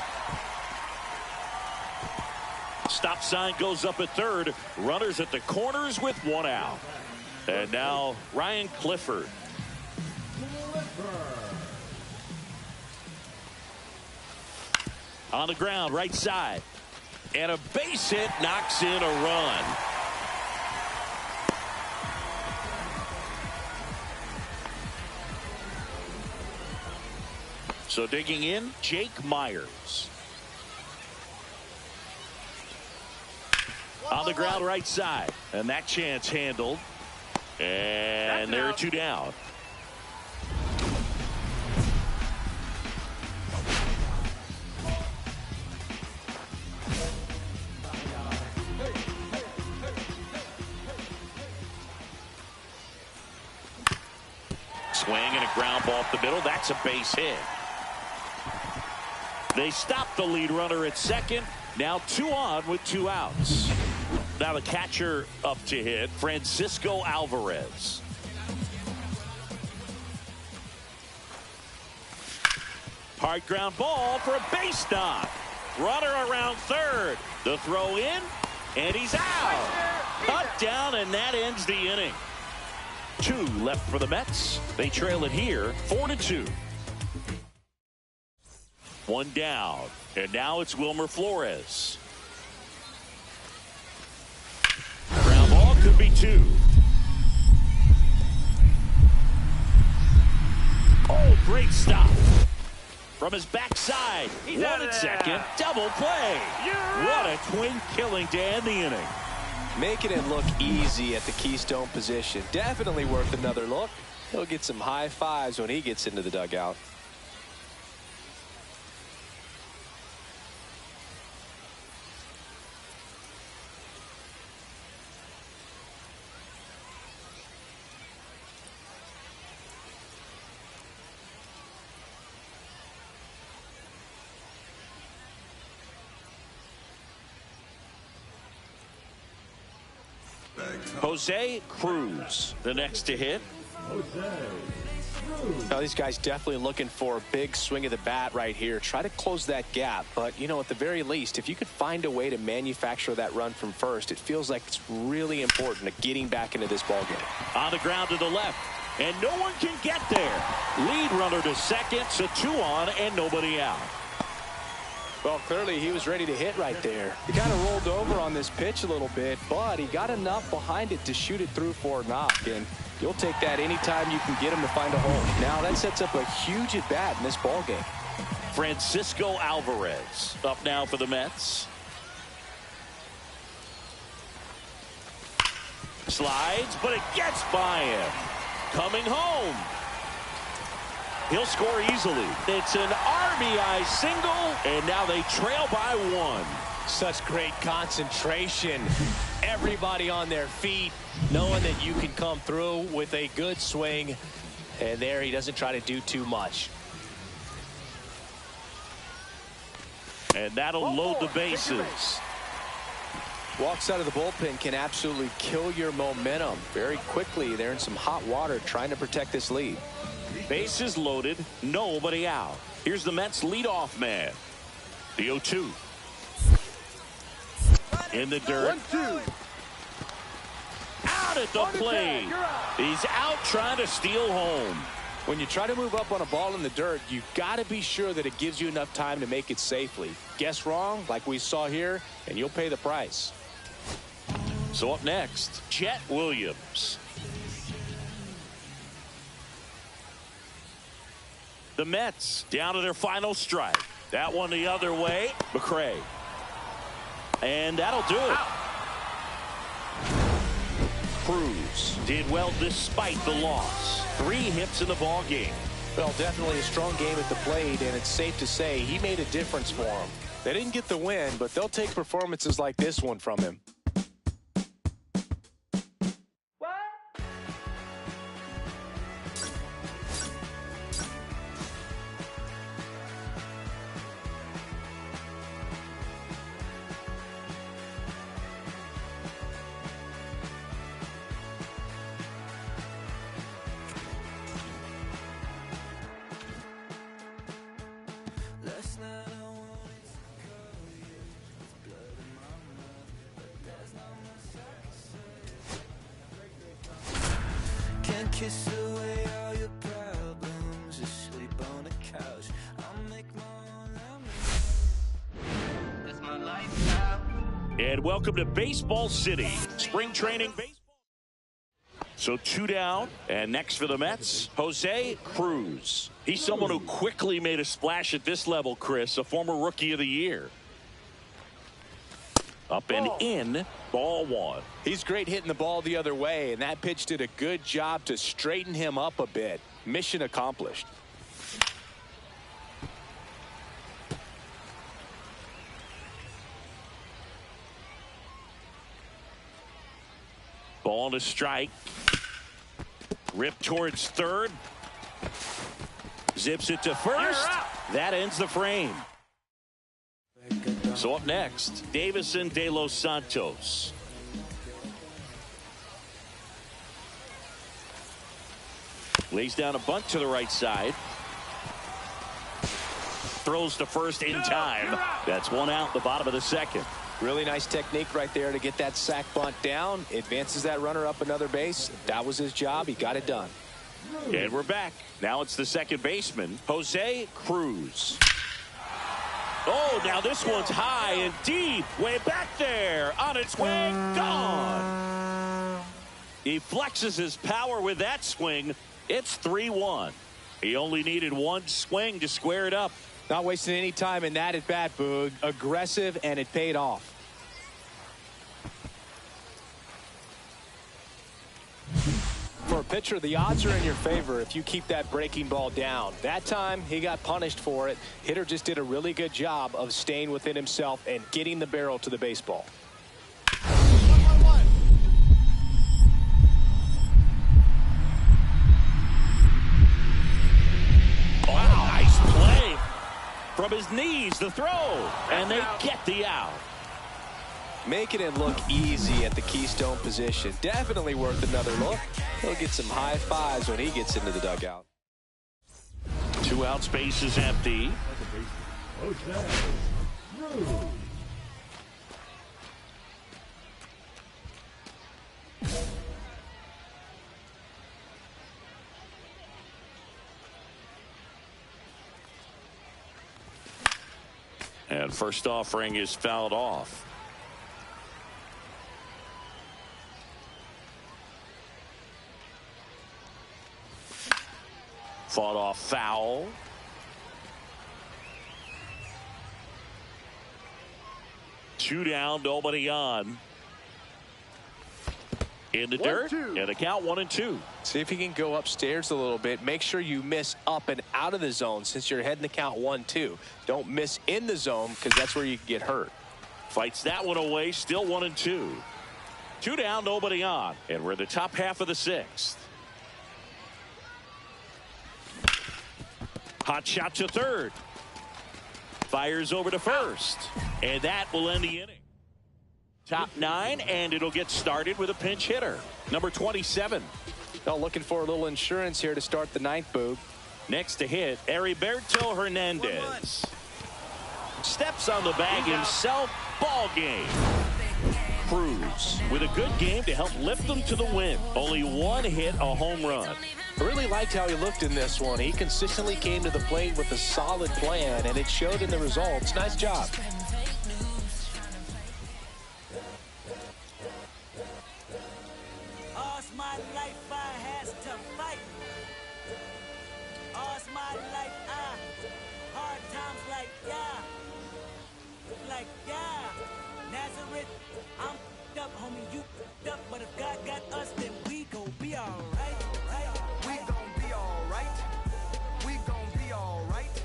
Speaker 1: Stop sign goes up at third. Runners at the corners with one out. And now Ryan Clifford. On the ground, right side. And a base hit knocks in a run. So digging in, Jake Myers. On the ground, right side. And that chance handled. And there are two down. Swing and a ground ball up the middle. That's a base hit. They stop the lead runner at second. Now 2 on with 2 outs. Now the catcher up to hit, Francisco Alvarez. Hard ground ball for a base knock. Runner around third. The throw in, and he's out. Cut down, and that ends the inning. 2 left for the Mets. They trail it here, 4-2. 1 down, and now it's Wilmer Flores. Ground ball could be 2. Oh, great stop. From his backside, 1 at second, double play. What a twin killing to end the inning.
Speaker 3: Making it look easy at the Keystone position. Definitely worth another look. He'll get some high fives when he gets into the dugout.
Speaker 1: Jose Cruz, the next to hit.
Speaker 3: Now these guys definitely looking for a big swing of the bat right here. Try to close that gap. But, you know, at the very least, if you could find a way to manufacture that run from first, it feels like it's really important to getting back into this ballgame.
Speaker 1: On the ground to the left, and no one can get there. Lead runner to second, so 2 on and nobody out.
Speaker 3: Well, clearly he was ready to hit right there. He kind of rolled over on this pitch a little bit, but he got enough behind it to shoot it through for a knock. And you'll take that anytime you can get him to find a hole. Now that sets up a huge at bat in this ball game.
Speaker 1: Francisco Alvarez up now for the Mets. Slides, but it gets by him. Coming home. He'll score easily. It's an RBI single, and now they trail by 1.
Speaker 3: Such great concentration. Everybody on their feet, knowing that you can come through with a good swing. And there he doesn't try to do too much.
Speaker 1: And that'll load the bases.
Speaker 3: Walks out of the bullpen can absolutely kill your momentum very quickly. They're in some hot water trying to protect this lead.
Speaker 1: Bases loaded, nobody out. Here's the Mets leadoff man. The 0-2. In the dirt.
Speaker 8: 1-2.
Speaker 1: Out at the plate. He's out trying to steal home.
Speaker 3: When you try to move up on a ball in the dirt, you got to be sure that it gives you enough time to make it safely. Guess wrong, like we saw here, and you'll pay the price.
Speaker 1: So up next, Chet Williams. The Mets down to their final strike. That one the other way. McCray. And that'll do it. Cruz did well despite the loss. 3 hits in the ball game.
Speaker 3: Well, definitely a strong game at the plate, and it's safe to say he made a difference for them. They didn't get the win, but they'll take performances like this one from him.
Speaker 5: kiss away all your problems, just sleep on the couch. I'll make my own lemonade. That's my lifestyle.
Speaker 1: And welcome to Baseball City, spring training baseball. So 2 down, and next for the Mets, Jose Cruz. He's someone who quickly made a splash at this level, Chris, a former Rookie of the Year. Up and in, ball 1.
Speaker 3: He's great hitting the ball the other way, and that pitch did a good job to straighten him up a bit. Mission accomplished.
Speaker 1: Ball to strike. Rip towards third. Zips it to first. That ends the frame. So up next, Davison de los Santos. Lays down a bunt to the right side. Throws to first in time. That's 1 out, the bottom of the second.
Speaker 3: Really nice technique right there to get that sac bunt down. Advances that runner up another base. That was his job. He got it done.
Speaker 1: And we're back. Now it's the second baseman, Jose Cruz. Oh, now this one's high and deep. Way back there. On its way. Gone. He flexes his power with that swing. It's 3-1. He only needed one swing to square it up.
Speaker 3: Not wasting any time in that at bat, Boog. Aggressive, and it paid off. For a pitcher, the odds are in your favor if you keep that breaking ball down. That time, he got punished for it. Hitter just did a really good job of staying within himself and getting the barrel to the baseball.
Speaker 1: Wow, nice play. From his knees, the throw, and they get the out.
Speaker 3: Making it look easy at the Keystone position. Definitely worth another look. He'll get some high fives when he gets into the dugout.
Speaker 1: 2 out, space is empty. And first offering is fouled off. Fought off foul. Two down, nobody on. In the dirt, and a count 1-2.
Speaker 3: See if he can go upstairs a little bit. Make sure you miss up and out of the zone since you're heading the count 1-2. Don't miss in the zone because that's where you can get hurt.
Speaker 1: Fights that one away, still 1-2. 2 down, nobody on, and we're in the top half of the 6th. Hot shot to third. Fires over to first, and that will end the inning. Top 9, and it'll get started with a pinch hitter, number 27.
Speaker 3: Well, looking for a little insurance here to start the 9th, Boog.
Speaker 1: Next to hit, Heriberto Hernandez. Steps on the bag himself. Ball game. Cruz with a good game to help lift them to the win. Only one hit, a home run.
Speaker 3: I really liked how he looked in this one. He consistently came to the plate with a solid plan, and it showed in the results. Nice job.
Speaker 10: All's my life I has to fight. All's my life hard times like Nazareth, I'm up, homie, you up, but if God got us, then we gon' be alright.
Speaker 7: We gon' be alright. We gon' be alright.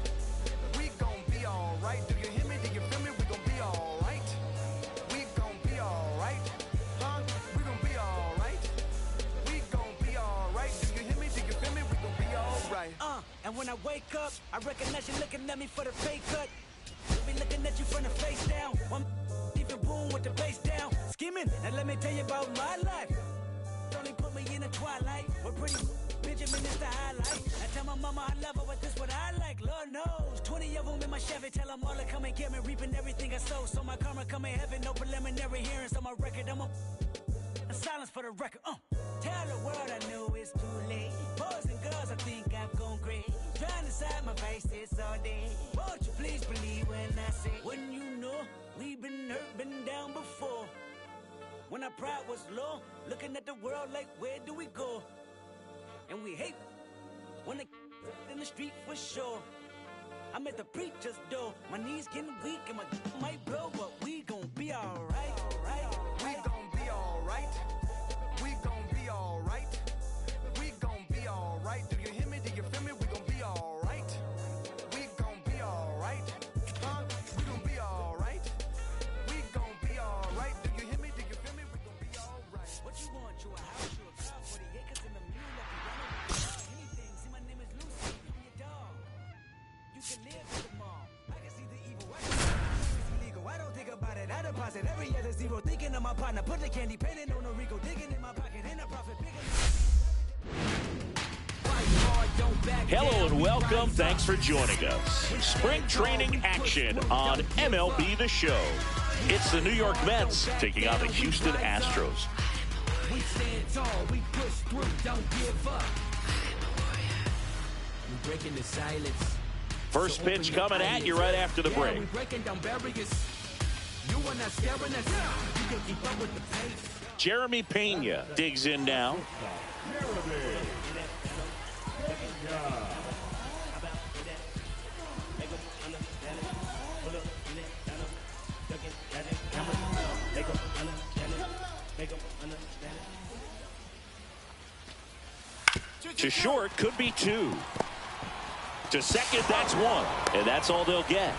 Speaker 7: We gon' be alright. Do you hear me? Do you feel me? We gon' be alright. We gon' be alright. Huh? We gon' be alright. We gon' be alright. Do you hear me? Do you feel me? We gon' be alright.
Speaker 10: And when I wake up, I recognize you looking at me for the fake cut. Be looking at you from the face down. One even boom with the bass down. Skimming, and let me tell you about my life. Only put me in the twilight. We're pretty Benjamin is the highlight. I tell my mama I love her, but this what I like. Lord knows. 20 of them in my Chevy. Tell them all to come and get me. Reaping everything I sow. So my karma come in heaven. No preliminary hearings on my record. I'm a silence for the record. Tell the world I know it's too late. Boys and girls, I think I've gone great. Trying to side my vices all day. Won't you please believe when I say, when you know we've been hurt, been down before. When our pride was low, looking at the world like, where do we go? And we hate when they in the street for sure. I'm at the preacher's door, my knees getting weak and my might blow, but we gon' be alright, right?
Speaker 5: We gon' be alright. We gon' be alright. We gon' be alright. Do you hear me? Do you feel me? We gon' be alright. We gon' be alright. Huh? We gon' be alright. We gon' be alright. Do you hear me? Do you feel me? We gon' be alright.
Speaker 10: What you want? You a house, you a car, 40 acres and a mule that can run over the car. Anything. See, my name is Lucy. I'm your dog. You can live in the mall. I can see the evil. I can see it's illegal. I don't think about it. I deposit every other zero. Thinking of my partner. Put the candy painting on a Rico. Digging in my pocket. In a profit. Bigger.
Speaker 1: Hello and welcome. Thanks for joining us. Spring training action on MLB The Show. It's the New York Mets taking on the Houston Astros.
Speaker 10: We stand tall. We push through. Don't give up. We're breaking the silence.
Speaker 1: First pitch coming at you right after the break.
Speaker 10: We're breaking down barriers. You are not scaring us. You can keep up with the pace.
Speaker 1: Jeremy Pena digs in now. To short, could be two. To second, that's one. And that's all they'll get.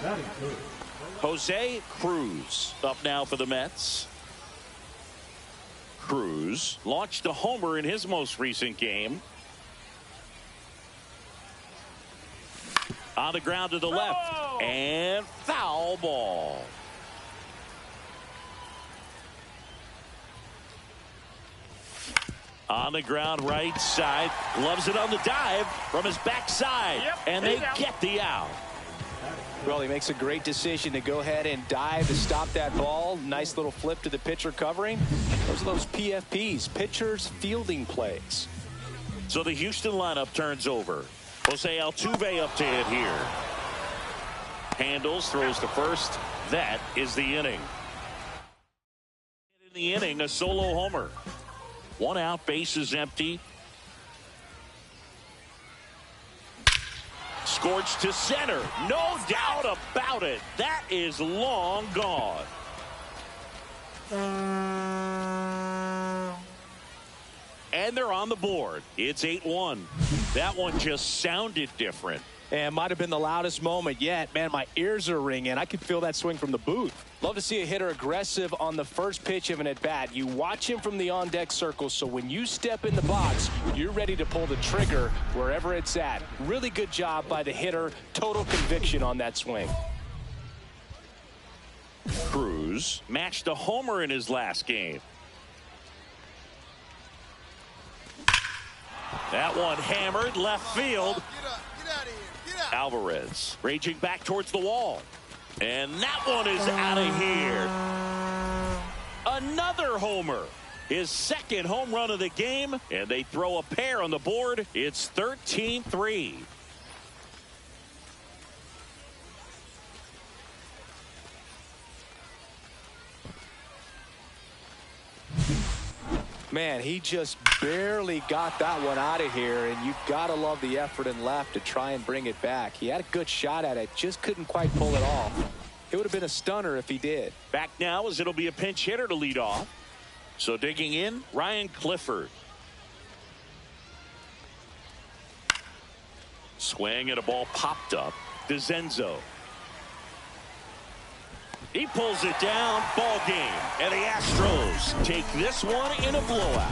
Speaker 2: That is good.
Speaker 1: Jose Cruz up now for the Mets. Cruz launched a homer in his most recent game. On the ground to the left. And foul ball. On the ground right side. Gloves it on the dive from his backside. And they get the out.
Speaker 3: Well, he makes a great decision to go ahead and dive to stop that ball. Nice little flip to the pitcher covering. Those are those PFPs, pitchers fielding plays.
Speaker 1: So the Houston lineup turns over. Jose Altuve up to hit here. Handles, throws to first. That is the inning. In the inning, a solo homer. One out, bases empty. Scorched to center. No doubt about it. That is long gone. And they're on the board. It's 8-1. That one just sounded different.
Speaker 3: And might have been the loudest moment yet. Man, my ears are ringing. I could feel that swing from the booth. Love to see a hitter aggressive on the first pitch of an at-bat. You watch him from the on-deck circle, so when you step in the box, you're ready to pull the trigger wherever it's at. Really good job by the hitter. Total conviction on that swing.
Speaker 1: Cruz matched a homer in his last game. That one hammered left field.
Speaker 6: Get up. Get out of here. Get out.
Speaker 1: Alvarez raging back towards the wall. And that one is out of here. Another homer. His second home run of the game. And they throw a pair on the board. It's 13-3.
Speaker 3: Man, he just barely got that one out of here, and you've got to love the effort in left to try and bring it back. He had a good shot at it, just couldn't quite pull it off. It would have been a stunner if he did.
Speaker 1: Back now as it'll be a pinch hitter to lead off. So digging in, Ryan Clifford. Swing and a ball popped up. DeZenzo. He pulls it down. Ball game. And the Astros take this one in a blowout.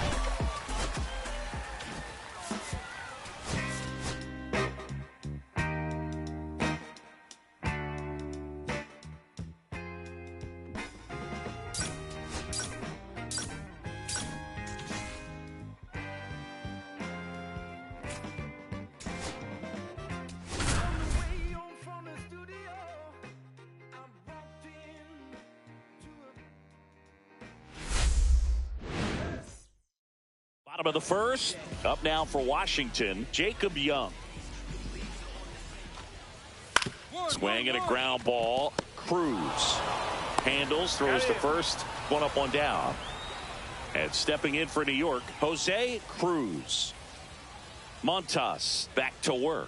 Speaker 1: Bottom of the first. Up now for Washington, Jacob Young. Swing and a ground ball. Cruz handles, throws to first. One up, one down. And stepping in for New York, Jose Cruz. Montas back to work.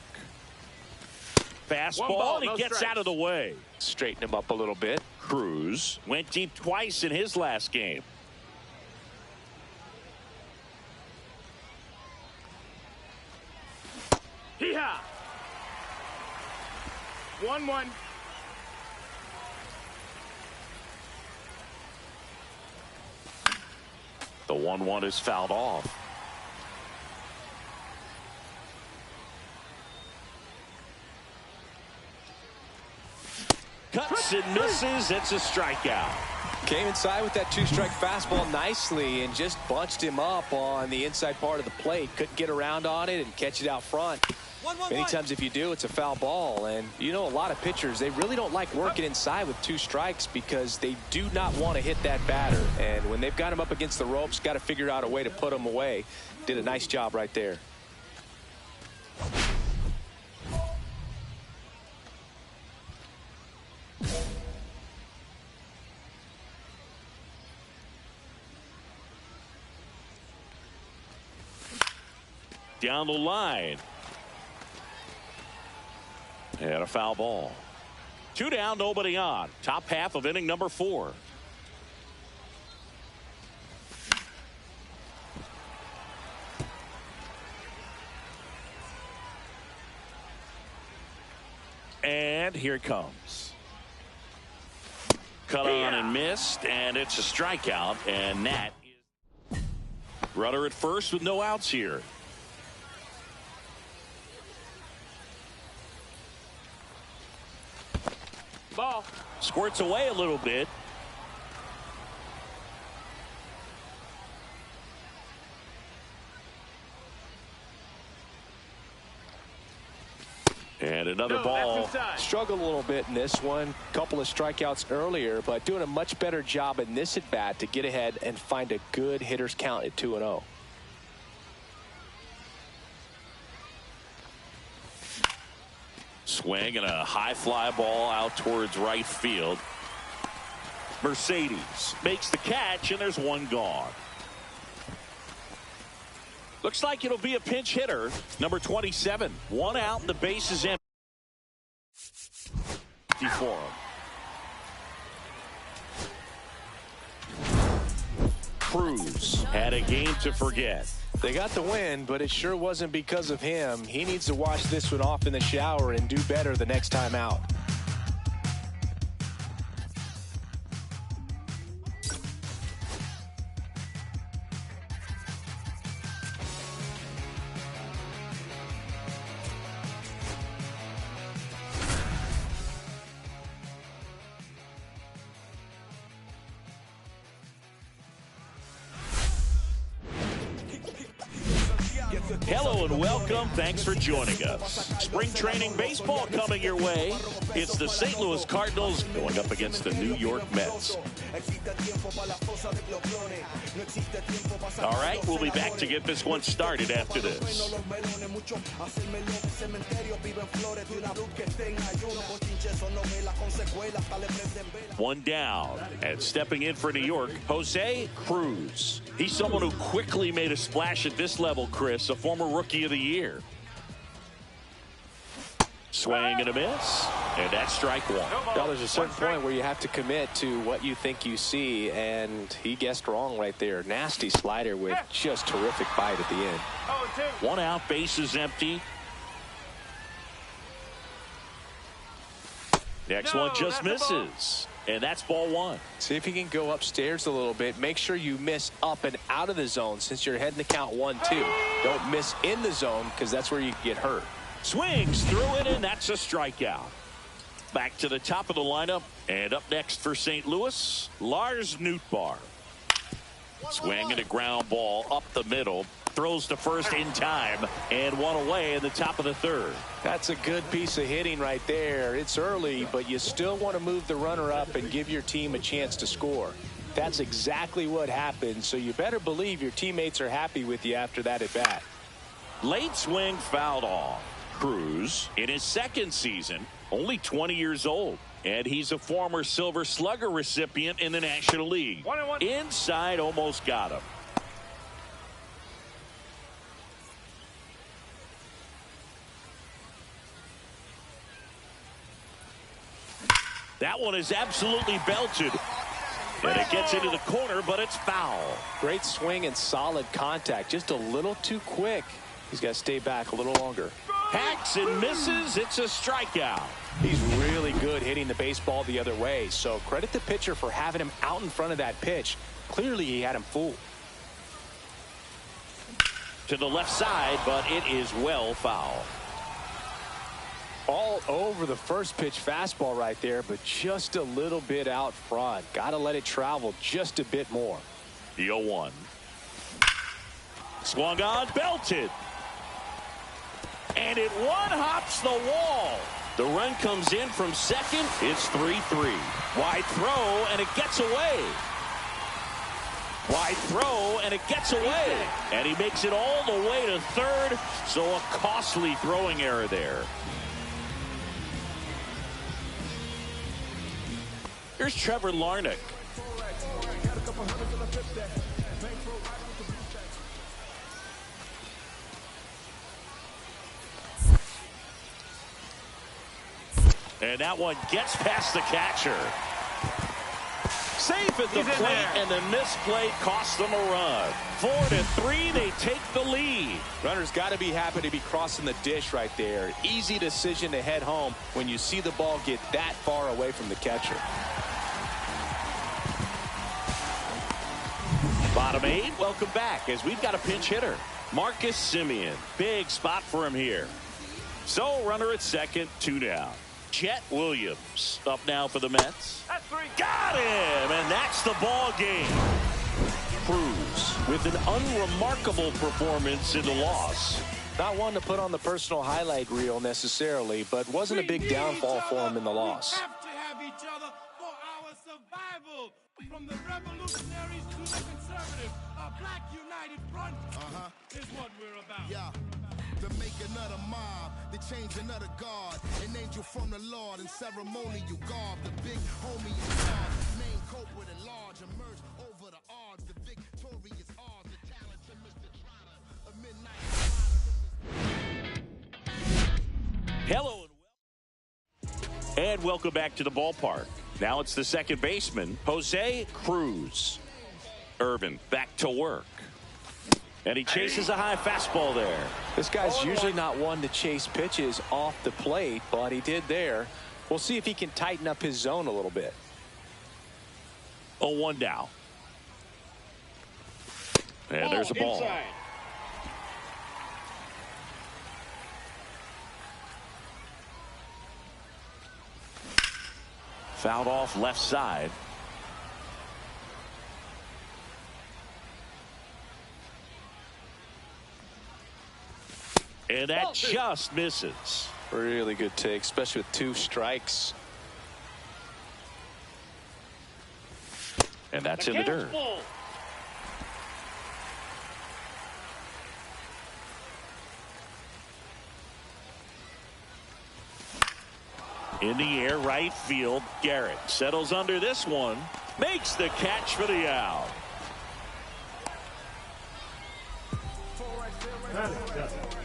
Speaker 1: Fastball, and he gets out of the way.
Speaker 3: Straighten him up a little bit.
Speaker 1: Cruz went deep twice in his last game.
Speaker 4: Hee-haw! 1-1.
Speaker 1: The 1-1 is fouled off. Cuts and misses. It's a strikeout.
Speaker 3: Came inside with that two-strike fastball nicely and just bunched him up on the inside part of the plate. Couldn't get around on it and catch it out front. Many times if you do, it's a foul ball. And you know, a lot of pitchers, they really don't like working inside with two strikes because they do not want to hit that batter. And when they've got him up against the ropes, got to figure out a way to put him away. Did a nice job right there.
Speaker 1: Down the line. And a foul ball. 2 down, nobody on. Top half of inning number 4. And here it comes. Cut on and missed, and it's a strikeout, and that is runner at first with no outs here.
Speaker 4: Ball.
Speaker 1: Squirts away a little bit. And another ball.
Speaker 3: Struggled a little bit in this one. Couple of strikeouts earlier, but doing a much better job in this at bat to get ahead and find a good hitter's count at 2-0.
Speaker 1: Swing and a high fly ball out towards right field. Mercedes makes the catch, and there's one gone. Looks like it'll be a pinch hitter. Number 27. One out, and the base is empty for him. Cruz had a game to forget.
Speaker 3: They got the win, but it sure wasn't because of him. He needs to wash this one off in the shower and do better the next time out.
Speaker 1: Hello and welcome. Thanks for joining us. Spring training baseball coming your way. It's the St. Louis Cardinals going up against the New York Mets. All right, we'll be back to get this one started after this. One down, and stepping in for New York, Jose Cruz. He's someone who quickly made a splash at this level, Chris, a former Rookie of the Year. Swing and a miss, and that's strike one.
Speaker 3: Now, there's a certain point where you have to commit to what you think you see, and he guessed wrong right there. Nasty slider with just terrific bite at the end.
Speaker 1: One out, base is empty. Next one just misses, and that's ball one.
Speaker 3: See if you can go upstairs a little bit. Make sure you miss up and out of the zone since you're heading to count 1-2. Don't miss in the zone because that's where you get hurt.
Speaker 1: Swings through it, and that's a strikeout. Back to the top of the lineup, and up next for St. Louis, Lars Nootbaar. Swing and a ground ball up the middle. Throws to first in time, and one away in the top of the third.
Speaker 3: That's a good piece of hitting right there. It's early, but you still want to move the runner up and give your team a chance to score. That's exactly what happened, so you better believe your teammates are happy with you after that at bat.
Speaker 1: Late swing fouled off. Cruz in his second season, only 20 years old, and he's a former Silver Slugger recipient in the National League.
Speaker 4: 1-1.
Speaker 1: Inside, almost got him. That one is absolutely belted. And it gets into the corner, but it's foul.
Speaker 3: Great swing and solid contact. Just a little too quick. He's got to stay back a little longer.
Speaker 1: Hacks and misses. It's a strikeout.
Speaker 3: He's really good hitting the baseball the other way. So credit the pitcher for having him out in front of that pitch. Clearly he had him fooled.
Speaker 1: To the left side, but it is well foul.
Speaker 3: All over the first pitch fastball right there, but just a little bit out front. Got to let it travel just a bit more.
Speaker 1: The 0-1. Swung on, belted. And it one-hops the wall. The run comes in from second. It's 3-3. Wide throw, and it gets away. Wide throw, and it gets away. And he makes it all the way to third. So a costly throwing error there. Here's Trevor Larnach. And that one gets past the catcher. Safe at the plate, and the misplay cost them a run. 4-3, they take the lead.
Speaker 3: Runner's got to be happy to be crossing the dish right there. Easy decision to head home when you see the ball get that far away from the catcher.
Speaker 1: Bottom 8, welcome back as we've got a pinch hitter. Marcus Semien. Big spot for him here. So runner at second, 2 down. Chet Williams up now for the Mets.
Speaker 4: That's 3.
Speaker 1: Got him, and that's the ball game. Cruz with an unremarkable performance in the loss.
Speaker 3: Not one to put on the personal highlight reel necessarily, but wasn't a big downfall for him in the loss.
Speaker 8: We have to have each other for our survival. From the revolutionaries to the conservatives, a black united front is what we're about.
Speaker 11: Yeah. To make another mob, to change another god, an angel from the Lord, and ceremonial garb. The big homie is God, main culprit at large, emerge over the odds. The victorious odds, the talent of Mr. Trotter, a midnight.
Speaker 1: Hello and welcome back to the ballpark. Now it's the second baseman, Jose Cruz. Irvin back to work. And he chases a high fastball there.
Speaker 3: This guy's usually not one to chase pitches off the plate, but he did there. We'll see if he can tighten up his zone a little bit.
Speaker 1: 0-1 now. And there's a ball.
Speaker 4: Inside.
Speaker 1: Fouled off left side. And that just misses.
Speaker 3: Really good take, especially with 2 strikes.
Speaker 1: And that's in the dirt. In the air, right field. Garrett settles under this one. Makes the catch for the out.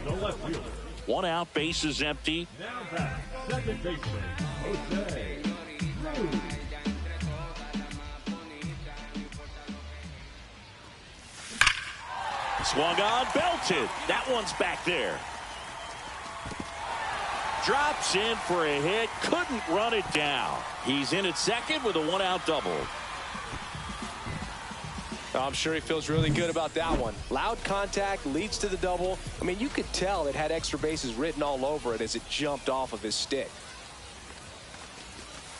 Speaker 2: The left fielder.
Speaker 1: 1 out, bases empty.
Speaker 2: Now back, second baseman, Jose Cruz.
Speaker 1: Swung on, belted. That one's back there. Drops in for a hit. Couldn't run it down. He's in at second with a 1-out double.
Speaker 3: I'm sure he feels really good about that one. Loud contact leads to the double. I mean, you could tell it had extra bases written all over it as it jumped off of his stick.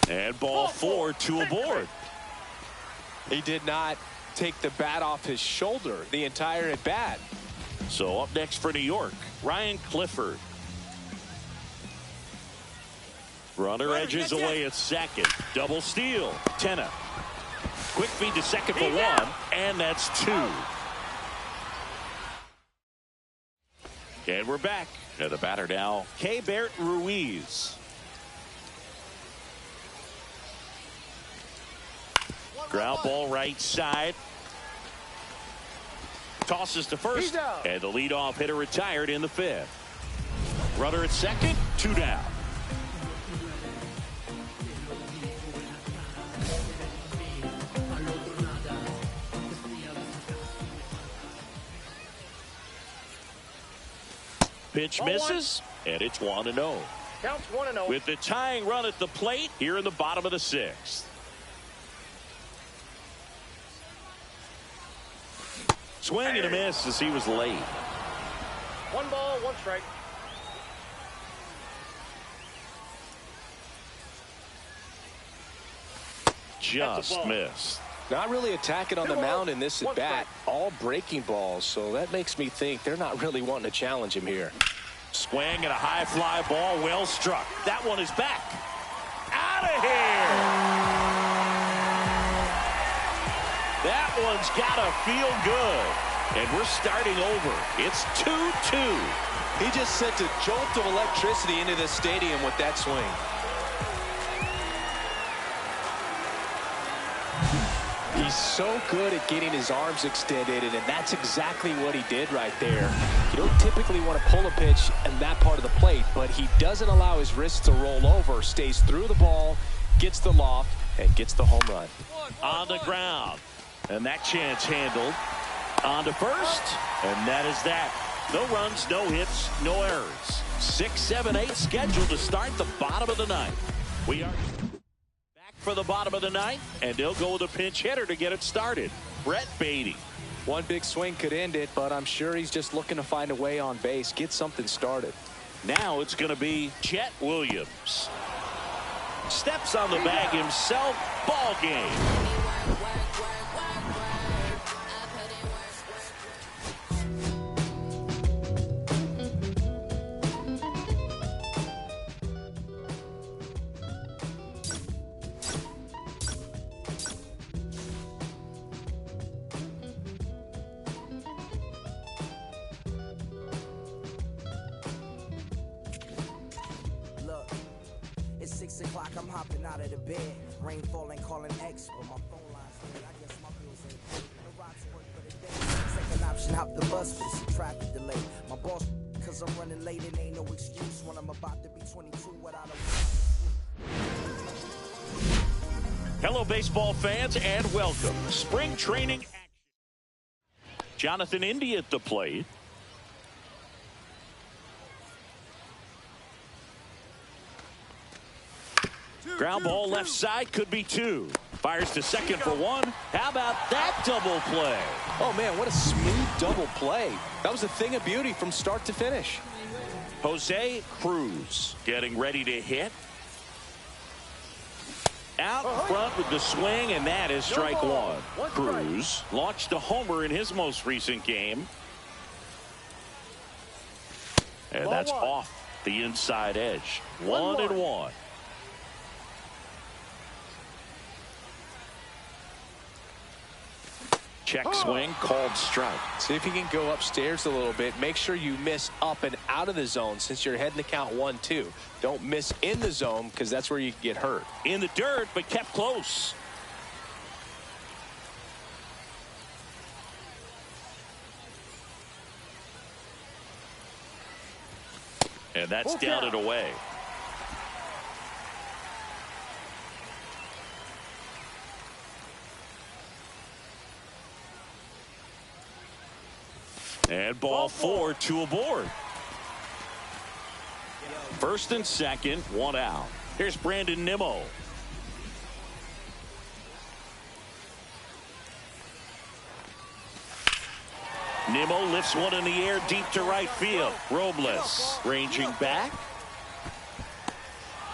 Speaker 1: And ball 4, 2 aboard.
Speaker 3: He did not take the bat off his shoulder the entire at bat.
Speaker 1: So up next for New York, Ryan Clifford. Runner edges away at second. Double steal. Tenna. Quick feed to second for one, and that's two. And we're back. And the batter now, Keibert Ruiz. Ground ball right side. Tosses to first, and the leadoff hitter retired in the fifth. Runner at second, 2 down. Pitch misses, and it's 1-0.
Speaker 4: Counts 1-0.
Speaker 1: With the tying run at the plate here in the bottom of the sixth. Swing and a miss as he was late.
Speaker 4: 1 ball, 1 strike.
Speaker 1: Just missed.
Speaker 3: Not really attacking on the mound in this at bat. All breaking balls, so that makes me think they're not really wanting to challenge him here.
Speaker 1: Swing and a high fly ball, well struck. That one is back. Out of here. That one's got to feel good. And we're starting over. It's 2-2.
Speaker 3: He just sent a jolt of electricity into the stadium with that swing. He's so good at getting his arms extended, and that's exactly what he did right there. You don't typically want to pull a pitch in that part of the plate, but he doesn't allow his wrists to roll over, stays through the ball, gets the loft, and gets the home run.
Speaker 1: On the ground. And that chance handled. On to first, and that is that. No runs, no hits, no errors. 6, 7, 8 scheduled to start the bottom of the ninth. We are back for the bottom of the ninth, and they'll go with a pinch hitter to get it started. Brett Beatty.
Speaker 3: One big swing could end it, but I'm sure he's just looking to find a way on base, get something started.
Speaker 1: Now it's going to be Chet Williams. Steps on the bag himself. Ball game.
Speaker 10: It's 6 o'clock, I'm hopping out of the bed. Rain falling, calling X, but my phone line's dead. I guess my bills ain't paid. The rocks work for the day. Second option, hop the bus, but it's a traffic delay. My boss, cause I'm running late, and ain't no excuse when I'm about to be 22 without a...
Speaker 1: Hello, baseball fans, and welcome. Spring training action. Jonathan Indy at the plate. Ground ball left side, could be 2. Fires to second for 1. How about that double play?
Speaker 3: Oh, man, what a smooth double play. That was a thing of beauty from start to finish.
Speaker 1: Jose Cruz getting ready to hit. Out front with the swing, and that is strike 1. Cruz launched a homer in his most recent game. And that's off the inside edge. 1-1. Check swing, called strike.
Speaker 3: See if you can go upstairs a little bit. Make sure you miss up and out of the zone since you're heading to count 1-2. Don't miss in the zone because that's where you get hurt.
Speaker 1: In the dirt, but kept close. And that's down and away. And ball 4, 2 aboard. First and second, 1 out. Here's Brandon Nimmo. Nimmo lifts one in the air deep to right field. Robles ranging back.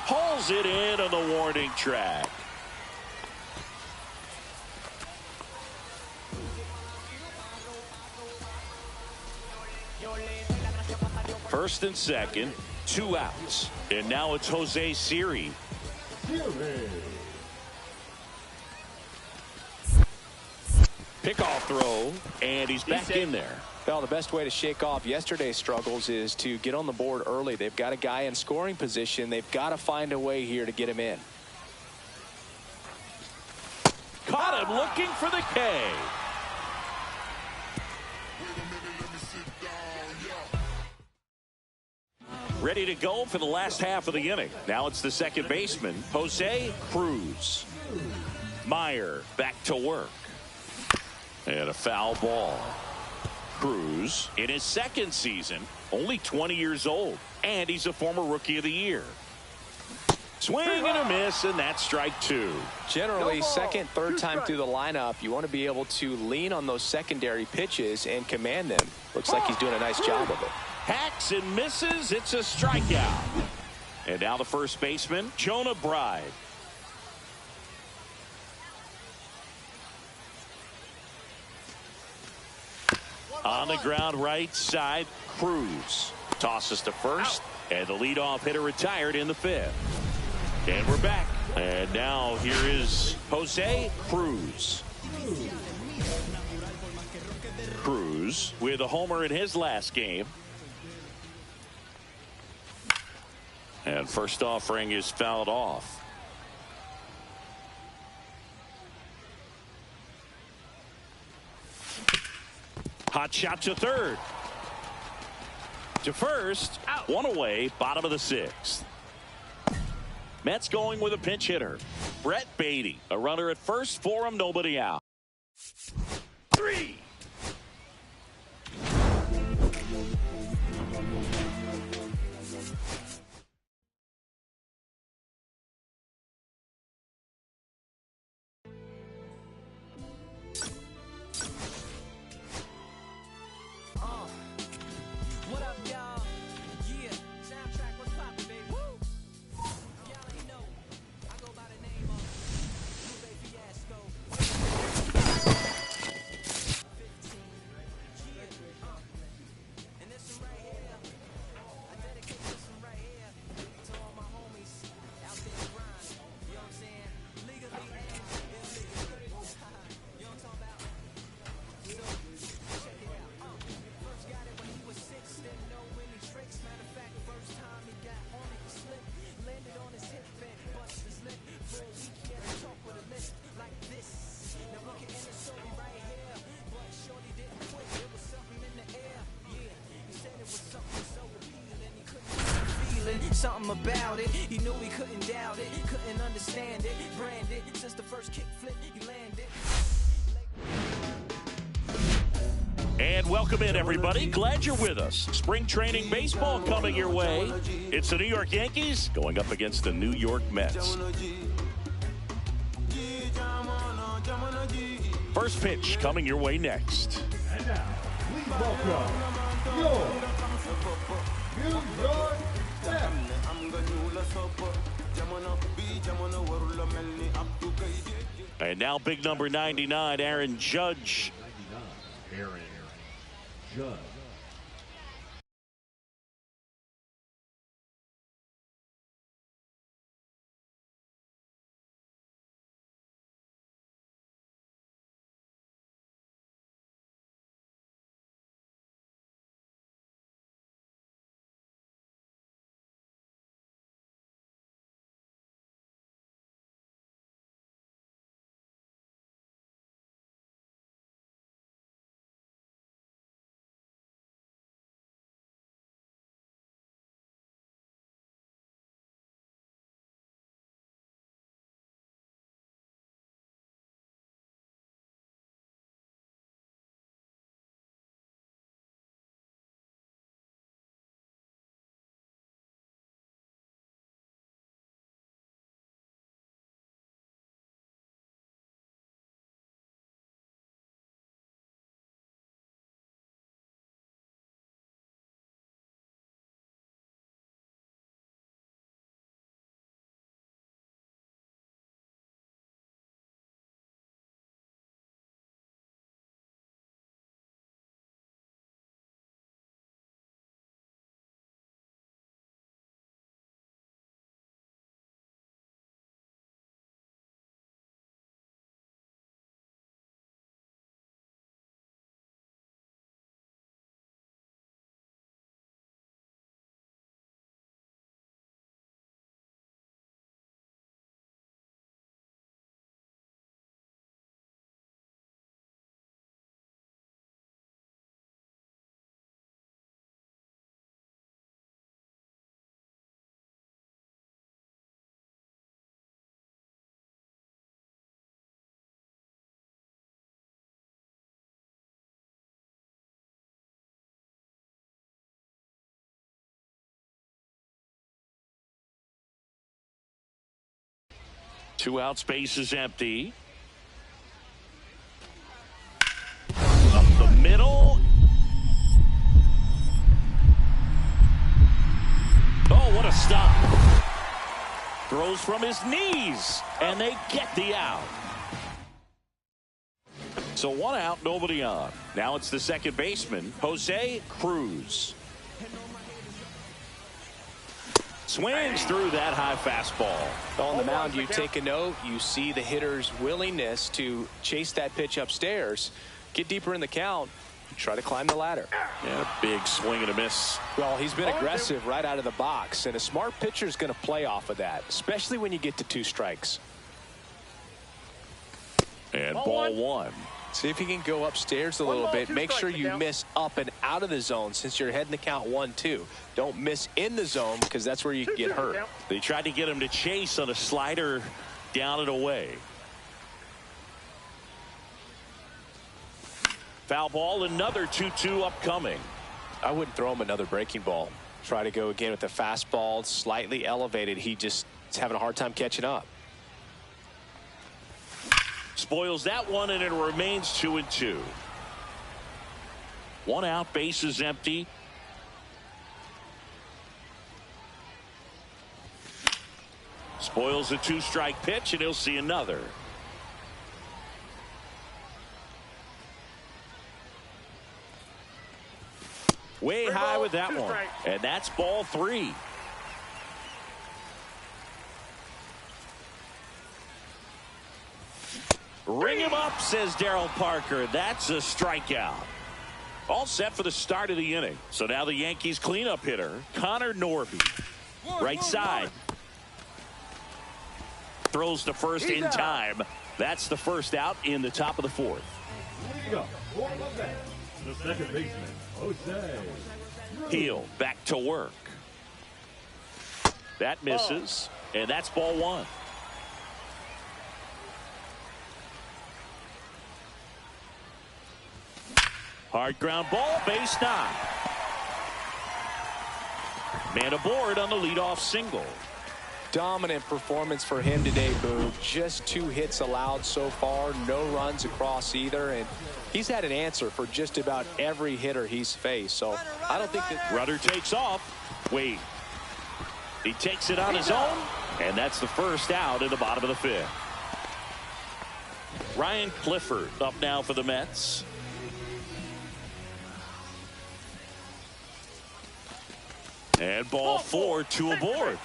Speaker 1: Hauls it in on the warning track. First and second, 2 outs. And now it's Jose Siri. Pickoff throw, and he's back in there.
Speaker 3: Well, the best way to shake off yesterday's struggles is to get on the board early. They've got a guy in scoring position. They've got to find a way here to get him in.
Speaker 1: Caught him looking for the K. Ready to go for the last half of the inning. Now it's the second baseman, Jose Cruz. Meyer back to work. And a foul ball. Cruz in his second season, only 20 years old, and he's a former Rookie of the Year. Swing and a miss, and that's strike two.
Speaker 3: Generally, second, third time through the lineup, you want to be able to lean on those secondary pitches and command them. Looks like he's doing a nice job of it.
Speaker 1: Hacks and misses. It's a strikeout. And now the first baseman, Jonah Bride. On the ground right side, Cruz tosses to first, and the leadoff hitter retired in the fifth. And we're back. And now here is Jose Cruz. Cruz with a homer in his last game. And first offering is fouled off. Hot shot to third. To first. One away, bottom of the sixth. Mets going with a pinch hitter. Brett Beatty. A runner at first for him, nobody out. 3.
Speaker 10: What up, y'all? Yeah, soundtrack, what's poppin', baby? Woo! Y'all ain't know. I go by the name of Lupe Fiasco. 15. Yeah, and this one right here, I dedicate this one right here to all my homies out there grinding. You know what I'm saying? Legally and illegally. You know what I'm talking about? So, check it out. First got it when he was 6, didn't know any tricks. Matter of fact, first time he got on it, he slipped. Landed on his hip and bust his lip. For a week, he had to talk with a list like this. Now we can end the story right here. But shorty didn't quit, there was something in the air. Yeah, he said it was something so appealing. He couldn't stop feeling something about it. He knew he couldn't doubt it, couldn't understand it. Branded, since the first kick flip, he landed.
Speaker 1: And welcome in, everybody. Glad you're with us. Spring training baseball coming your way. It's the New York Yankees going up against the New York Mets. First pitch coming your way next.
Speaker 2: And now, please welcome your New York Mets.
Speaker 1: And now big number 99, Aaron Judge.
Speaker 2: Aaron Judge.
Speaker 1: 2 outs, base is empty. Up the middle. Oh, what a stop. Throws from his knees, and they get the out. So 1 out, nobody on. Now it's the second baseman, Jose Cruz. Swings through that high fastball.
Speaker 3: On the mound, you take a note. You see the hitter's willingness to chase that pitch upstairs, get deeper in the count, try to climb the ladder.
Speaker 1: Yeah, big swing and a miss.
Speaker 3: Well, he's been aggressive right out of the box, and a smart pitcher is going to play off of that, especially when you get to 2 strikes.
Speaker 1: And ball 1.
Speaker 3: See if you can go upstairs a little bit. Make sure you miss up and out of the zone since you're heading the count 1-2. Don't miss in the zone because that's where you can get hurt.
Speaker 1: They tried to get him to chase on a slider down and away. Foul ball, another 2-2 upcoming.
Speaker 3: I wouldn't throw him another breaking ball. Try to go again with the fastball, slightly elevated. He just is having a hard time catching up.
Speaker 1: Spoils that one, and it remains 2-2. 1 out, base is empty. Spoils a 2-strike pitch, and he'll see another. Way high with that one. And that's ball 3. Ring him up, says Daryl Parker. That's a strikeout. All set for the start of the inning. So now the Yankees cleanup hitter, Connor Norby. Right side. Throws to first in time. That's the first out in the top of the 4th.
Speaker 2: The second baseman, Jose.
Speaker 1: Heel back to work. That misses. And that's ball 1. Hard ground ball, base knock. Man aboard on the leadoff single.
Speaker 3: Dominant performance for him today, Boog. Just 2 hits allowed so far, no runs across either, and he's had an answer for just about every hitter he's faced. So I don't think that
Speaker 1: Rudder takes off. Wait. He takes it on his own, and that's the first out in the bottom of the 5th. Ryan Clifford up now for the Mets. And ball 4, 2 aboard.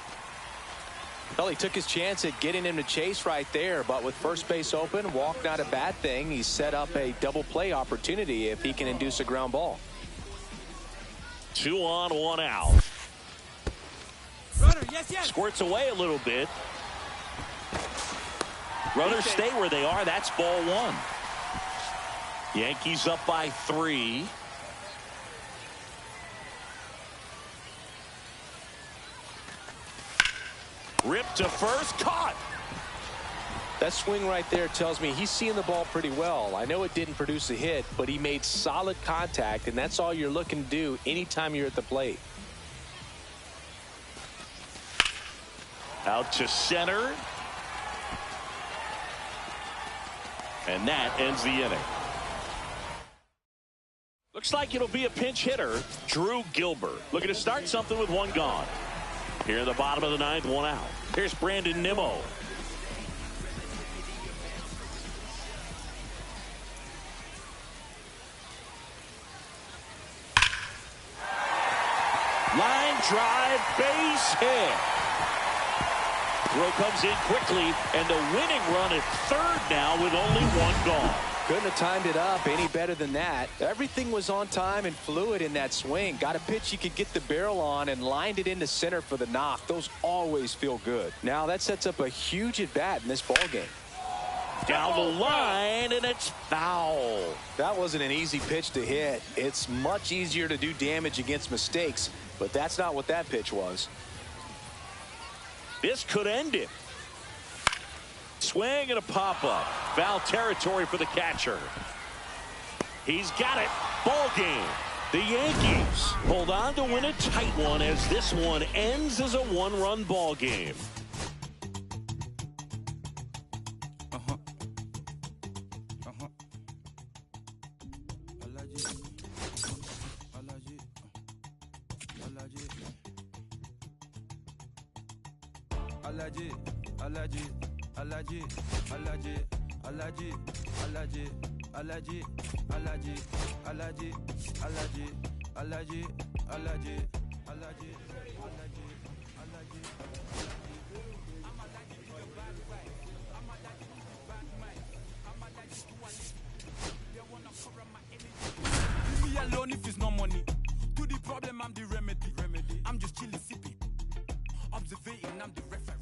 Speaker 3: Well, he took his chance at getting him to chase right there, but with first base open, walk not a bad thing. He set up a double play opportunity if he can induce a ground ball.
Speaker 1: 2 on, 1 out.
Speaker 10: Runner, yes.
Speaker 1: Squirts away a little bit. Runners stay where they are. That's ball 1. Yankees up by 3. Ripped to first, caught.
Speaker 3: That swing right there tells me he's seeing the ball pretty well. I know it didn't produce a hit, but he made solid contact, and that's all you're looking to do anytime you're at the plate.
Speaker 1: Out to center. And that ends the inning. Looks like it'll be a pinch hitter, Drew Gilbert. Looking to start something with 1 gone. Here in the bottom of the 9th, 1 out. Here's Brandon Nimmo. Line drive, base hit. Throw comes in quickly, and the winning run at 3rd now with only 1 gone.
Speaker 3: Couldn't have timed it up any better than that. Everything was on time and fluid in that swing. Got a pitch you could get the barrel on and lined it into center for the knock. Those always feel good. Now that sets up a huge at bat in this ball game.
Speaker 1: Down the line, and it's foul.
Speaker 3: That wasn't an easy pitch to hit. It's much easier to do damage against mistakes, but that's not what that pitch was.
Speaker 1: This could end it. Swing and a pop-up. Foul territory for the catcher. He's got it. Ball game. The Yankees hold on to win a tight one as this one ends as a 1-run ball game.
Speaker 12: Leave me alone if it's no money. To the problem, I'm the remedy. I'm just chilling, sipping, observating, I'm the referee.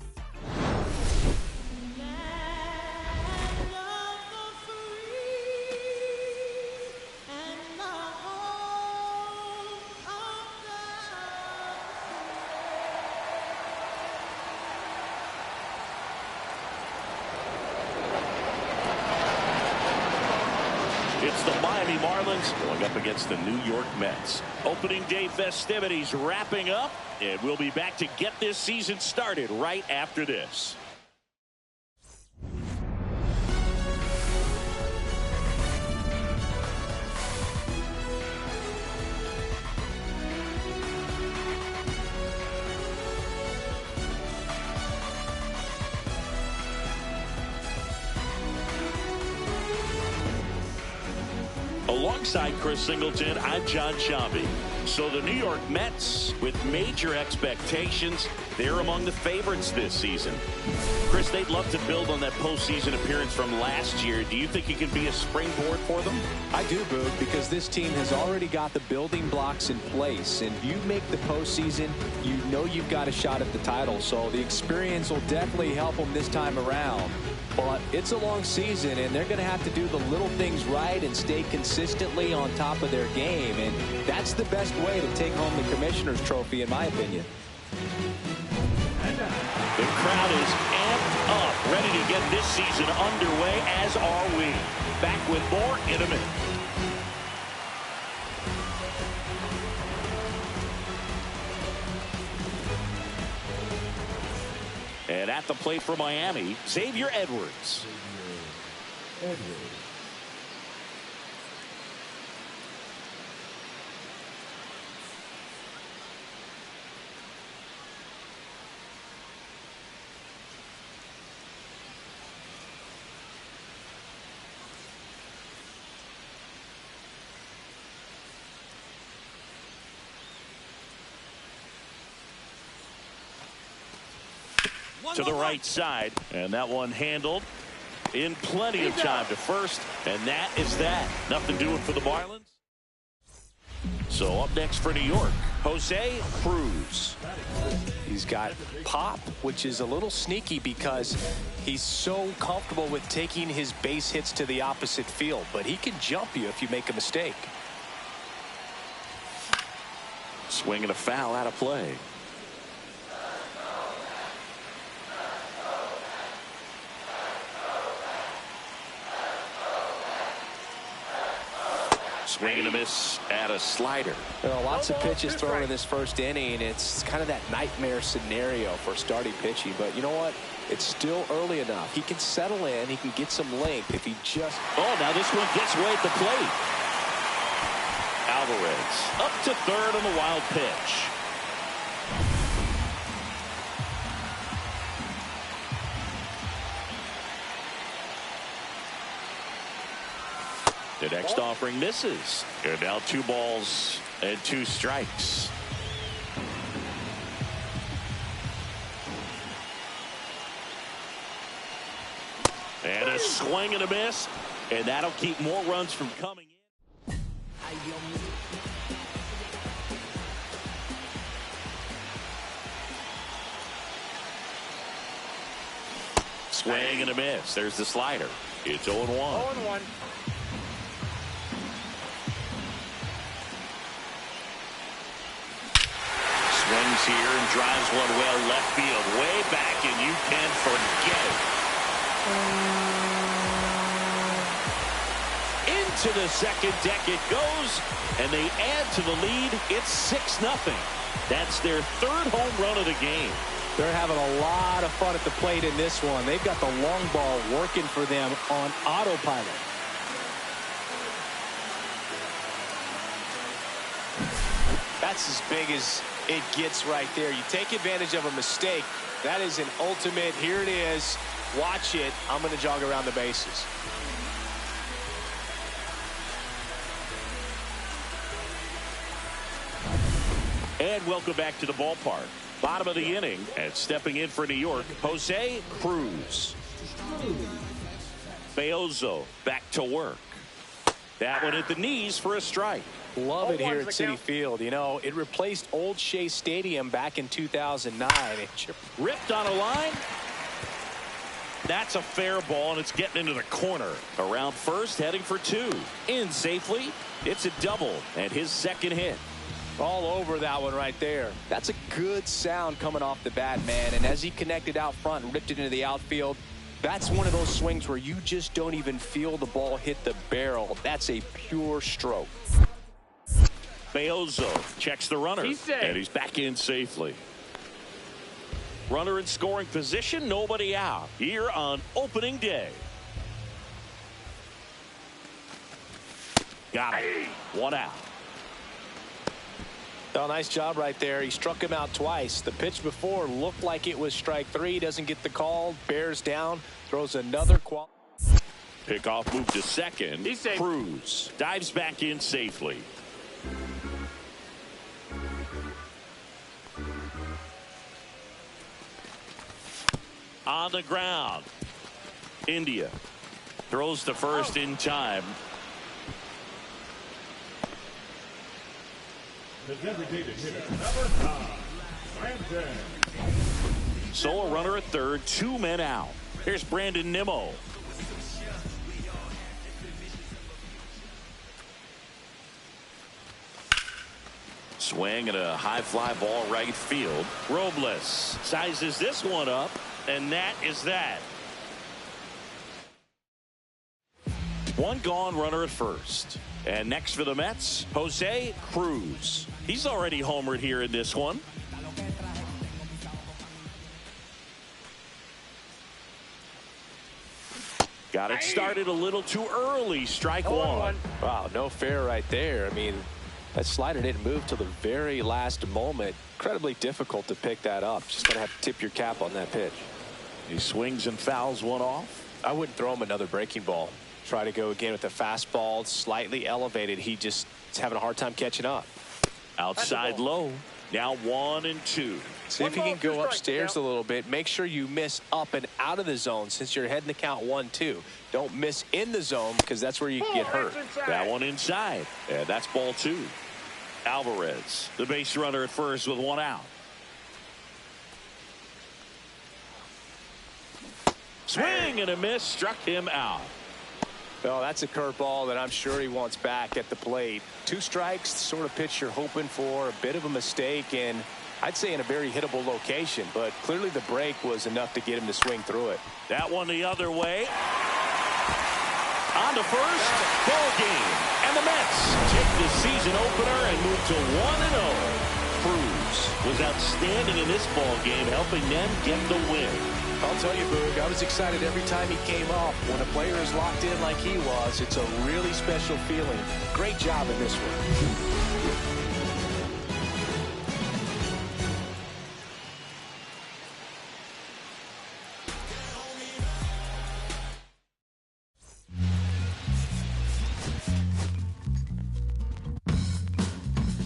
Speaker 1: It's the Miami Marlins going up against the New York Mets. Opening day festivities wrapping up, and we'll be back to get this season started right after this. Alongside Chris Singleton, I'm John Shambi. So the New York Mets, with major expectations, they're among the favorites this season. Chris, they'd love to build on that postseason appearance from last year. Do you think it can be a springboard for them?
Speaker 3: I do, Boog, because this team has already got the building blocks in place. And if you make the postseason, you know you've got a shot at the title. So the experience will definitely help them this time around. But it's a long season, and they're going to have to do the little things right and stay consistently on top of their game. And that's the best way to take home the Commissioner's Trophy, in my opinion.
Speaker 1: The crowd is amped up, ready to get this season underway, as are we. Back with more in a minute. And at the plate for Miami, Xavier Edwards. To the right side, and that one handled in plenty of time to first, and that is that. Nothing doing for the Marlins. So up next for New York, Jose Cruz.
Speaker 3: He's got pop, which is a little sneaky because he's so comfortable with taking his base hits to the opposite field, but he can jump you if you make a mistake.
Speaker 1: Swinging a foul out of play. Swing and a miss at a slider.
Speaker 3: There are lots of pitches thrown in this first inning. It's kind of that nightmare scenario for starting pitching. But you know what? It's still early enough. He can settle in. He can get some length if he just...
Speaker 1: Oh, now this one gets way at the plate. Alvarez up to third on the wild pitch. The next offering misses. And now 2 balls and 2 strikes. And a swing and a miss. And that'll keep more runs from coming in. Swing and a miss. There's the slider. It's 0-1.
Speaker 4: 0-1.
Speaker 1: Swings here and drives one well left field, way back, and you can forget it. Into the second deck it goes, and they add to the lead. It's 6-0. That's their 3rd home run of the game.
Speaker 3: They're having a lot of fun at the plate in this one. They've got the long ball working for them on autopilot. That's as big as it gets right there. You take advantage of a mistake. That is an ultimate. Here it is. Watch it. I'm going to jog around the bases.
Speaker 1: And welcome back to the ballpark. Bottom of the inning, and stepping in for New York, Jose Cruz. Beozo back to work. That one at the knees for a strike.
Speaker 3: Love it here at Citi Field. You know, it replaced Old Shea Stadium back in 2009.
Speaker 1: Ripped on a line. That's a fair ball, and it's getting into the corner. Around first, heading for two. In safely. It's a double, and his second hit.
Speaker 3: All over that one right there. That's a good sound coming off the bat, man. And as he connected out front and ripped it into the outfield, that's one of those swings where you just don't even feel the ball hit the barrel. That's a pure stroke.
Speaker 1: Beozo checks the runner, and he's back in safely. Runner in scoring position, nobody out here on opening day. Got it. One out.
Speaker 3: Oh, nice job right there. He struck him out twice. The pitch before looked like it was strike three. Doesn't get the call. Bears down. Throws another qual.
Speaker 1: Pickoff move to second. Cruz dives back in safely. On the ground. India throws to first in time.
Speaker 2: The designated hitter, number 5, Brandon.
Speaker 1: So a runner at third, 2 men out. Here's Brandon Nimmo. Swing and a high fly ball right field. Robles sizes this one up, and that is that. One gone, runner at first. And next for the Mets, Jose Cruz. He's already homered here in this one. Got it started a little too early. Strike one.
Speaker 3: Wow, no fair right there. I mean, that slider didn't move till the very last moment. Incredibly difficult to pick that up. Just going to have to tip your cap on that pitch.
Speaker 1: He swings and fouls one off.
Speaker 3: I wouldn't throw him another breaking ball. Try to go again with the fastball, slightly elevated. He just is having a hard time catching up.
Speaker 1: Outside low. Now 1 and 2.
Speaker 3: See if he can go upstairs a little bit. Make sure you miss up and out of the zone since you're heading to count 1-2. Don't miss in the zone because that's where you can get hurt.
Speaker 1: That one inside. And that's ball 2. Alvarez, the base runner at first with 1 out. Swing and a miss, struck him out.
Speaker 3: Well, that's a curveball that I'm sure he wants back at the plate. 2 strikes, sort of pitch you're hoping for. A bit of a mistake, and I'd say in a very hittable location. But clearly the break was enough to get him to swing through it.
Speaker 1: That one the other way. On to first, ball game. And the Mets take the season opener and move to 1-0. Cruz was outstanding in this ball game, helping them get the win.
Speaker 3: I'll tell you, Boog, I was excited every time he came up. When a player is locked in like he was, it's a really special feeling. Great job in this one.